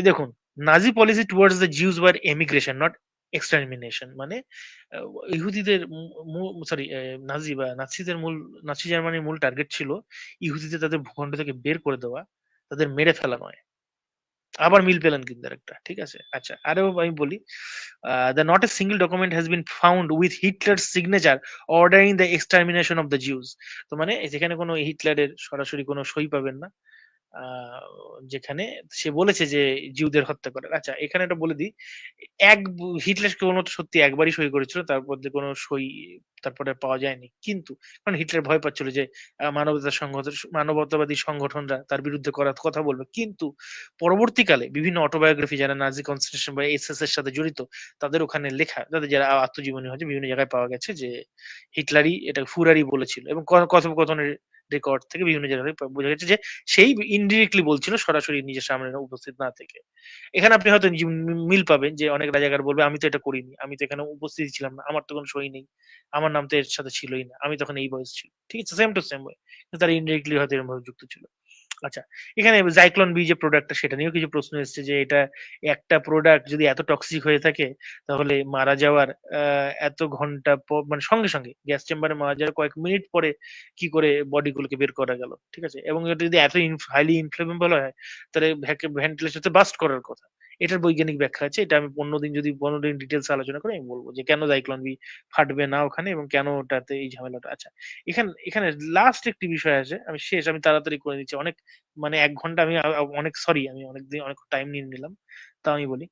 দেখুন, Nazi policy towards the Jews was emigration not extermination. মানে আ ইহুদিদের সরি নাৎসিদের নাৎসি জার্মানির মূল টার্গেট ছিল ইহুদিদের তাদের ভূখণ্ড থেকে বের করে দেওয়া, তাদের মেরে ফেলা নয়। আবার মিল পেলেন কিন্তু আরেকটা। ঠিক আছে? আচ্ছা আরো আমি বলি, "The not a single document has been found with Hitler's signature ordering the extermination of the Jews." তো মানে যেখানে কোনো হিটলারের সরাসরি কোনো সই পাবেন না। আ যেখানে সে বলেছে যে জিউদের হত্যা করার। আচ্ছা এখানে একটা বলে দিই। হিটলার কেবলমাত্র সত্যি একবারই সই করেছিল। তারপর দিয়ে কোনো সই তারপরে আর পাওয়া যায়নি। কিন্তু কারণ হিটলার ভয় পাচ্ছিল যে মানবতাবাদী সংগঠনরা তার বিরুদ্ধে কথা বলবে। কিন্তু পরবর্তীকালে বিভিন্ন অটোবায়োগ্রাফি যারা নাজি কনসেনট্রেশন বা এসএস এর সাথে জড়িত তাদের ওখানে লেখা, তাদের যারা আত্মজীবনী হয়েছে বিভিন্ন জায়গায় পাওয়া গেছে যে হিটলারই এটা ফুরারই বলেছিল এবং কথোপকথনের রেকর্ড থেকে বিভিন্ন জায়গায় বোঝা গেছে যে সেই ইনডিরেক্টলি বলছিল সরাসরি নিজের সামনে উপস্থিত না থেকে। এখানে আপনি হয়তো মিল পাবেন যে অনেক রাজাকার বলবে, "আমি তো এটা করিনি। আমি তো এখানে উপস্থিত ছিলাম না। আমার তো কোনো সই নেই। আমার নাম তো এর সাথে ছিলই না। আমি তখন এই বয়স ছিল।" ঠিক আছে? Same to same way. কিন্তু তারা ইনডিরেক্টলি হয়তো এরকমভাবে যুক্ত ছিল। আচ্ছা, এখানে জাইক্লোন বি যে প্রোডাক্টটা সেটা নিয়েও কিছু প্রশ্ন এসেছে যে এটা একটা প্রোডাক্ট যদি এত টক্সিক হয়ে থাকে তাহলে মারা যাওয়ার এত ঘন্টা মানে সঙ্গে, সঙ্গে গ্যাস চেম্বারে মারা যাওয়ার কয়েক মিনিট পরে কি করে বডিগুলোকে বের করা গেল। ঠিক আছে? এবং এটা যদি এত হাইলি ইনফ্লেমেবল হয় তাহলে ভেন্টিলেশন তে বার্স্ট করার কথা। এটার বৈজ্ঞানিক ব্যাখ্যা আছে। এটা আমি অন্যদিন ডিটেইলস আলোচনা করে আমি বলব যে কেন জাইক্লোন বি ফাটবে না ওখানে এবং কেন ওটাতে এই ঝামেলাটা। আচ্ছা, এখানে লাস্ট একটি বিষয় আছে। আমি তাড়াতাড়ি করে নিচ্ছি। অনেক মানে ১ ঘন্টা আমি অনেক সরি আমি অনেক টাইম নিয়ে নিলাম। তাও আমি বলি।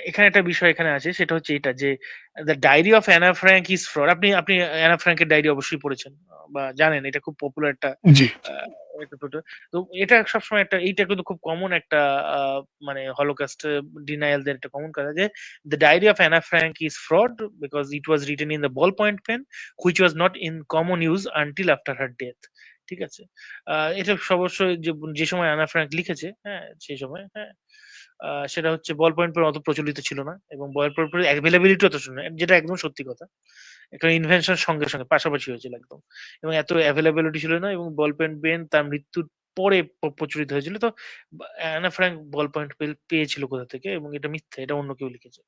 এখানে একটা বিষয় এখানে আছে সেটা হচ্ছে এটা যে, 'the diary of Anne Frank is fraud'. আপনি অ্যানা ফ্র্যাঙ্কের ডায়েরি অবশ্যই পড়েছেন বা জানেন এটা খুব পপুলার একটা জি। আ একটা তো এটা সবসময় এইটা কিন্তু খুব কমন একটা আ মানে হলোকস্ট ডিনায়াল দের একটা কমন কথা যে, 'the diary of Anne Frank is fraud because it was written in the ballpoint pen which was not in common use until after her death.' ঠিক আছে? এটা অবশ্যই যে সময় অ্যানা ফ্র্যাঙ্ক লিখেছে, হ্যাঁ? সেই সময়, হ্যাঁ? সেটা হচ্ছে বল পয়েন্ট পেন অত প্রচলিত ছিল না এবং বল পয়েন্ট পেন এভেইলেবিলিটি অত ছিল না। যেটা একদম সত্যি কথা। একটা ইনভেনশন সঙ্গে পাশাপাশি হয়েছিল একদম। এবং এত এভেইলেবিলিটি ছিল না এবং বল পয়েন্ট পেন তার মৃত্যুর পরে প্রচলিত হয়েছিল। তো অ্যানা ফ্র্যাঙ্ক বল পয়েন্ট পেয়েছিল কোথা থেকে এবং এটা মিথ্যা। এটা অন্য কেউ লিখেছে।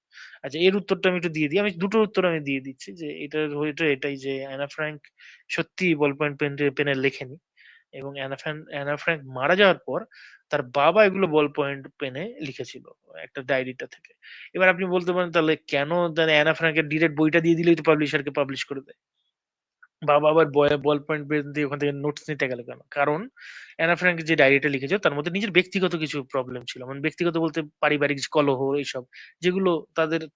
আচ্ছা এর উত্তরটা আমি একটু দিয়ে দিই। আমি দুটোর উত্তর আমি দিয়ে দিচ্ছি যে এটাই যে অ্যানা ফ্র্যাঙ্ক সত্যিই বল পয়েন্ট পেনে লেখেনি এবং অ্যানা ফ্র্যাঙ্ক মারা যাওয়ার পর তার বাবা এগুলো বল পয়েন্ট পেনে লিখেছিল একটা ডায়েরিটা থেকে। এবার আপনি বলতে পারেন তাহলে কেন অ্যানা ফ্র্যাঙ্কের ডিরেক্ট বইটা দিয়ে দিলেই তো পাবলিশারকে পাবলিশ করে দেয়। বাবা আবার বল পয়েন্ট পেন দিয়ে ওখান থেকে নোটস নিতে গেল কেন? কারণ অ্যানা ফ্র্যাঙ্ক যে ডায়েরিটা লিখেছে তার মধ্যে নিজের ব্যক্তিগত কিছু প্রবলেম ছিল। মানে ব্যক্তিগত বলতে পারিবারিক যে কলহ এইসব। যেগুলো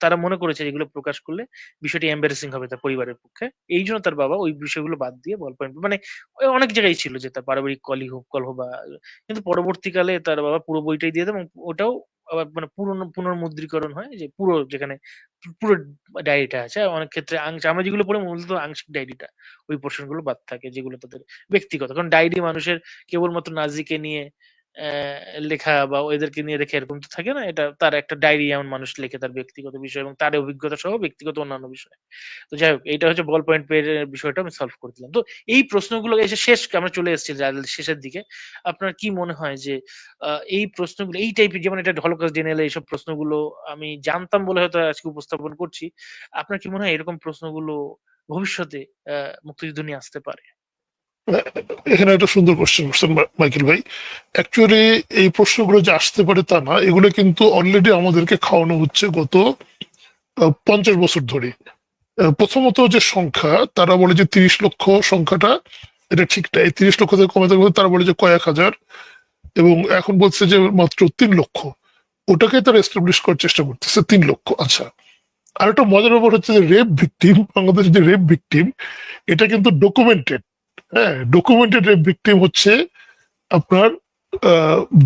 তারা মনে করেছে যেগুলো প্রকাশ করলে বিষয়টি এম্বারাসিং হবে তার পরিবারের পক্ষে। এইজন্য তার বাবা ওই বিষয়গুলো বাদ দিয়ে বল পয়েন্ট মানে অনেক জায়গায় ছিল যে তার পারিবারিক কলহ বা কিন্তু পরবর্তীকালে তার বাবা পুরো বইটাই দিয়ে দেয় এবং ওটাও আবার মানে পুনর্মুদ্রীকরণ হয় যে পুরো যেখানে পুরো ডায়েরিটা আছে। অনেক ক্ষেত্রে আমরা যেগুলো পড়ি মূলত আংশিক ডায়েরিটা। ওই পোরশন গুলো বাদ থাকে যেগুলো তাদের ব্যক্তিগত। কারণ ডায়েরি মানুষের কেবলমাত্র নাজিকে নিয়ে লেখা বা এদেরকে নিয়ে রেখে এরকম তো থাকে না। এটা তার একটা ডায়েরি এমন মানুষ লেখে তার ব্যক্তিগত বিষয় এবং তার অভিজ্ঞতা সহ ব্যক্তিগত অন্যান্য বিষয়। তো যাই হোক এইটা হচ্ছে বল পয়েন্ট পেন এর বিষয়টা আমি সলভ করে দিলাম। তো এই প্রশ্নগুলো এসে আমরা চলে এসেছি শেষের দিকে। আপনার কি মনে হয় যে আ এই প্রশ্নগুলো এই টাইপের যেমন এটা হলোকস্ট ডিনায়াল এইসব প্রশ্নগুলো আমি জানতাম বলে হয়তো আজকে উপস্থাপন করছি। আপনার কি মনে হয় এরকম প্রশ্নগুলো ভবিষ্যতে মুক্তিযুদ্ধ নিয়ে আসতে পারে? এখানে একটা সুন্দর কোশ্চেন করছেন মাইকেল ভাই। অ্যাকচুয়ালি এই প্রশ্নগুলো যে আসতে পারে তা না, এগুলো কিন্তু অলরেডি আমাদেরকে খাওয়ানো হচ্ছে গত 50 বছর ধরে। প্রথমত যে সংখ্যা, তারা বলে যে 30 লক্ষ সংখ্যাটা এটা ঠিক না। এই 30 লক্ষ থেকে কমাতে কমাতে তারা বলে যে কয়েক হাজার, এবং এখন বলছে যে মাত্র 3 লক্ষ। ওটাকে তারা এস্টাবলিশ করার চেষ্টা করতেছে 3 লক্ষ। আচ্ছা, আর একটা মজার ব্যাপার হচ্ছে যে রেপ ভিকটিম, বাংলাদেশের যে রেপ ভিকটিম, এটা কিন্তু ডকুমেন্টেড। হ্যাঁ, ডকুমেন্টেড রেপ ভিকটিম হচ্ছে আপনার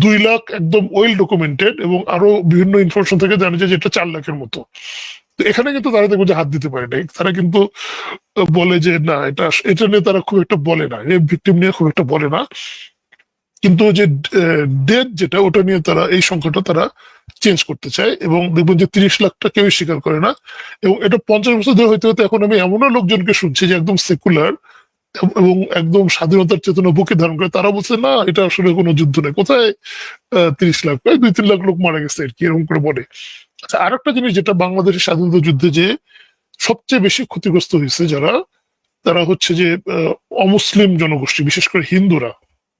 2 লাখ একদম ওয়েল ডকুমেন্টেড, এবং আরো বিভিন্ন ইনফরমেশন থেকে জানা যায় যে এটা 4 লাখের মতো। তো এখানে কিন্তু তারা দেখবো যে হাত দিতে পারে নাই। তারা কিন্তু বলে যে না, এটা নিয়ে তারা খুব একটা বলে না, রেপ ভিকটিম নিয়ে খুব একটা বলে না। কিন্তু যে ডেথ যেটা ওটা নিয়ে তারা এই সংখ্যাটা তারা চেঞ্জ করতে চায়, এবং দেখবেন যে 30 লাখটা কেউই স্বীকার করে না। এবং এটা 50 বছর ধরে হইতে হতে এখন আমি এমনও লোকজনকে শুনছি যে একদম সেকুলার এবং একদম স্বাধীনতার চেতনা বুকে ধারণ করে, তারা বলছে না এটা আসলে কোনো যুদ্ধ নেই, কোথায় 30 লাখ, প্রায় 2-3 লাখ লোক মারা গেছে আর কি, এরকম করে বলে। আচ্ছা, আর একটা জিনিস যেটা বাংলাদেশের স্বাধীনতা যুদ্ধে যে সবচেয়ে বেশি ক্ষতিগ্রস্ত হয়েছে যারা, তারা হচ্ছে যে অমুসলিম জনগোষ্ঠী, বিশেষ করে হিন্দুরা।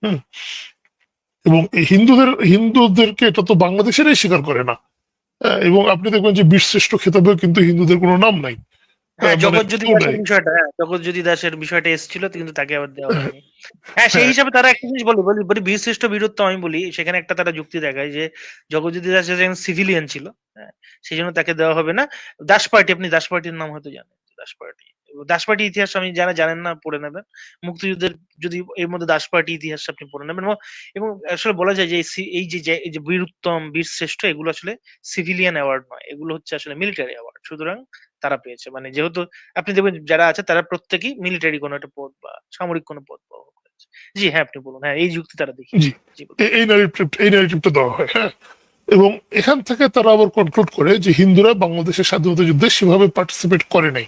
হুম। এবং এই হিন্দুদেরকে এটা তো বাংলাদেশেরই স্বীকার করে না। এবং আপনি দেখবেন যে বীরশ্রেষ্ঠ খেতাবেও কিন্তু হিন্দুদের কোনো নাম নাই। হ্যাঁ, মানে জগৎজ্যোতি কেউ দাসের নাই। বিষয়টা, হ্যাঁ, জগৎজ্যোতি দাসের বিষয়টা এসেছিল তো, কিন্তু তাকে আবার দেওয়া হ্যাঁ, হয়নি। হ্যাঁ, সেই হ্যাঁ, হিসাবে তারা একটা জিনিস বলি বীরশ্রেষ্ঠ বীরত্ব আমি বলি, সেখানে একটা তারা যুক্তি দেখায় যে জগৎজ্যোতি দাস একজন সিভিলিয়ান ছিল, হ্যাঁ, সেই জন্য তাকে দেওয়া হবে না। দাস পার্টি, আপনি দাস পার্টির নাম হয়তো জানেন, দাস পার্টি ইতিহাস আমি জানেন না, পড়ে নেবেন। মুক্তিযুদ্ধের যদি এর মধ্যে দাস পার্টি ইতিহাস আপনি পড়ে নেবেন, এবং আসলে বলা যায় যে এই যে বীরুত্তম, বীরশ্রেষ্ঠ, এগুলো আসলে সিভিলিয়ান অ্যাওয়ার্ড নয়, এগুলো হচ্ছে আসলে মিলিটারি অ্যাওয়ার্ড। সুতরাং তারা পেয়েছে, মানে যেহেতু আপনি দেখবেন যারা আছে তারা প্রত্যেকেই মিলিটারি কোনো একটা পদ বা সামরিক কোনো পদ পাওয়া করেছে। জি হ্যাঁ, আপনি বলুন। হ্যাঁ, এই যুক্তি তারা জি, দেখিয়েছে। জি বলুন। এই ন্যারেটিভটা দেওয়া হয়। হ্যাঁ, এবং এখান থেকে তারা আবার কনক্লুড করে যে হিন্দুরা বাংলাদেশের স্বাধীনতা যুদ্ধে সেভাবে পার্টিসিপেট করে নাই,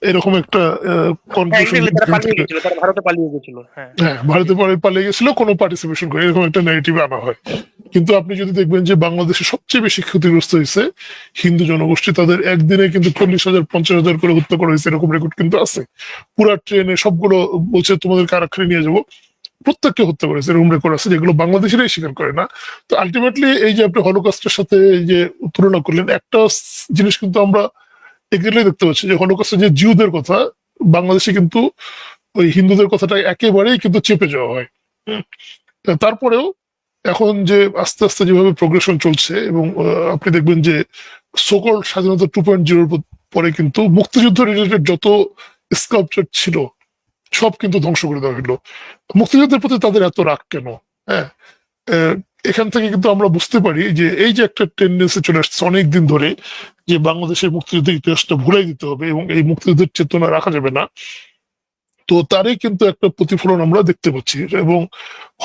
এরকম একটা হ্যাঁ, কনক্লুশন এক্স্যাক্টলি, তারা এখান পালিয়ে থেকে। গেছিল, তারা ভারতে পালিয়ে গেছিল। হ্যাঁ। হ্যাঁ, ভারতে পরে পালিয়ে গেছিল, কোনো পার্টিসিপেশন করে, এরকম একটা ন্যারেটিভ আনা হয়। কিন্তু আপনি যদি দেখবেন যে বাংলাদেশে সবচেয়ে বেশি ক্ষতিগ্রস্ত হয়েছে হিন্দু জনগোষ্ঠী, তাদের একদিনে কিন্তু 40,000 50,000 করে হত্যা করা হয়েছে, এরকম রেকর্ড কিন্তু আছে। পুরা ট্রেনে সবগুলো বলছে তোমাদের কারাখানে নিয়ে যাবো, প্রত্যেককে হত্যা করেছে, এরকম রেকর্ড আছে, যেগুলো বাংলাদেশেরাই স্বীকার করে না। তো আলটিমেটলি এই যে আপনি হলোকস্টের সাথে এই যে তুলনা করলেন, একটা জিনিস কিন্তু আমরা এগুলো দেখতে পাচ্ছি যে হলোকস্টের যে জিউদের কথা, বাংলাদেশে কিন্তু ওই হিন্দুদের কথাটা একেবারেই কিন্তু চেপে যাওয়া হয়। হুম। তারপরেও এখন যে আস্তে আস্তে যেভাবে প্রোগ্রেশন চলছে, এবং আপনি দেখবেন যে সকল স্বাধীনতা 2.0 পরে কিন্তু মুক্তিযুদ্ধ রিলেটেড যত স্কাল্পচার ছিল সব কিন্তু ধ্বংস করে দেওয়া হলো। মুক্তিযুদ্ধের প্রতি তাদের এত রাগ কেন? হ্যাঁ, আহ, এখান থেকে কিন্তু আমরা বুঝতে পারি যে এই যে একটা টেন্ডেন্সি চলে আসছে অনেকদিন ধরে, যে বাংলাদেশের মুক্তিযুদ্ধের ইতিহাসটা ভুলাই দিতে হবে এবং এই মুক্তিযুদ্ধের চেতনা রাখা যাবে না। তো তারই কিন্তু একটা প্রতিফলন আমরা দেখতে পাচ্ছি, এবং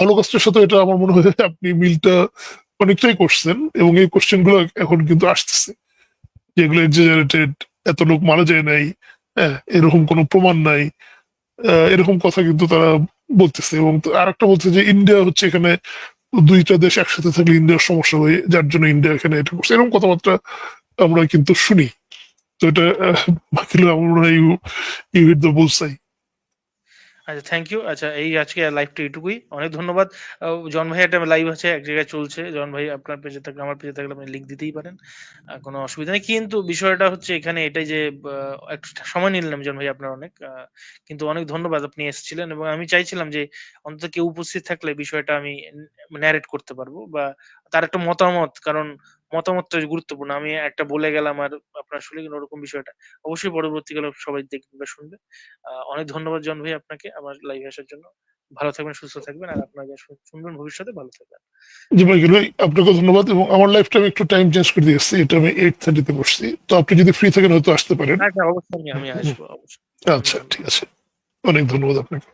হলোকস্টের সাথে এটা আমার মনে হয় আপনি মিলটা অনেকটাই করছেন, এবং এই কোশ্চেন গুলো এখন কিন্তু আসতেছে, যেগুলো এক্সাজারেটেড, এত লোক মারা যায় নাই, হ্যাঁ, এরকম কোনো প্রমাণ নাই, এরকম কথা কিন্তু তারা বলতেছে। এবং আর একটা বলছে যে ইন্ডিয়া হচ্ছে এখানে, দুইটা দেশ একসাথে থাকলে ইন্ডিয়ার সমস্যা হয়, যার জন্য ইন্ডিয়া এখানে এটা করছে, এরকম কথাবার্তা আমরা কিন্তু শুনি। তো এটা বাকি আমার মনে হয় ইউ হিট দ্য বুলসাই। আচ্ছা, থ্যাংক ইউ। আচ্ছা, এই আজকে লাইভটা এটুকুই। অনেক ধন্যবাদ। জন ভাই একটা লাইভ আছে, এক জায়গায় চলছে। জন ভাই আপনার পেজে থাকলে, আমার পেজে থাকলে আপনি লিঙ্ক দিতেই পারেন। কোনো অসুবিধা নেই। কিন্তু বিষয়টা হচ্ছে এখানে এটাই যে একটু সময় নিলাম জন ভাই আপনার অনেক। কিন্তু অনেক ধন্যবাদ, আপনি এসেছিলেন, এবং আমি চাইছিলাম যে অন্তত কেউ উপস্থিত থাকলে বিষয়টা আমি ন্যারেট করতে পারবো, বা তার একটা মতামত, কারণ মতামতটা গুরুত্বপূর্ণ। আমি একটা বলে গেলাম আর আপনার শুনে গেলেন, ওরকম বিষয়টা অবশ্যই পরবর্তীকালে সবাই দেখবে বা শুনবে। অনেক ধন্যবাদ জন ভাই আপনাকে আমার লাইভে আসার জন্য। ভালো থাকবেন, সুস্থ থাকবেন, আর আপনার যা শুনবেন ভবিষ্যতে ভালো থাকবেন। জি মাইকেল ভাই, আপনাকে ধন্যবাদ। এবং আমার লাইফটা আমি একটু টাইম চেঞ্জ করে দিয়েছি, এটা আমি 8:30 বসছি, তো আপনি যদি ফ্রি থাকেন হয়তো আসতে পারেন। আচ্ছা, অবশ্যই আমি হুম, আসবো, অবশ্যই। অনেক আচ্ছা, ধন্যবাদ। ঠিক আছে, অনেক ধন্যবাদ আপনাকে।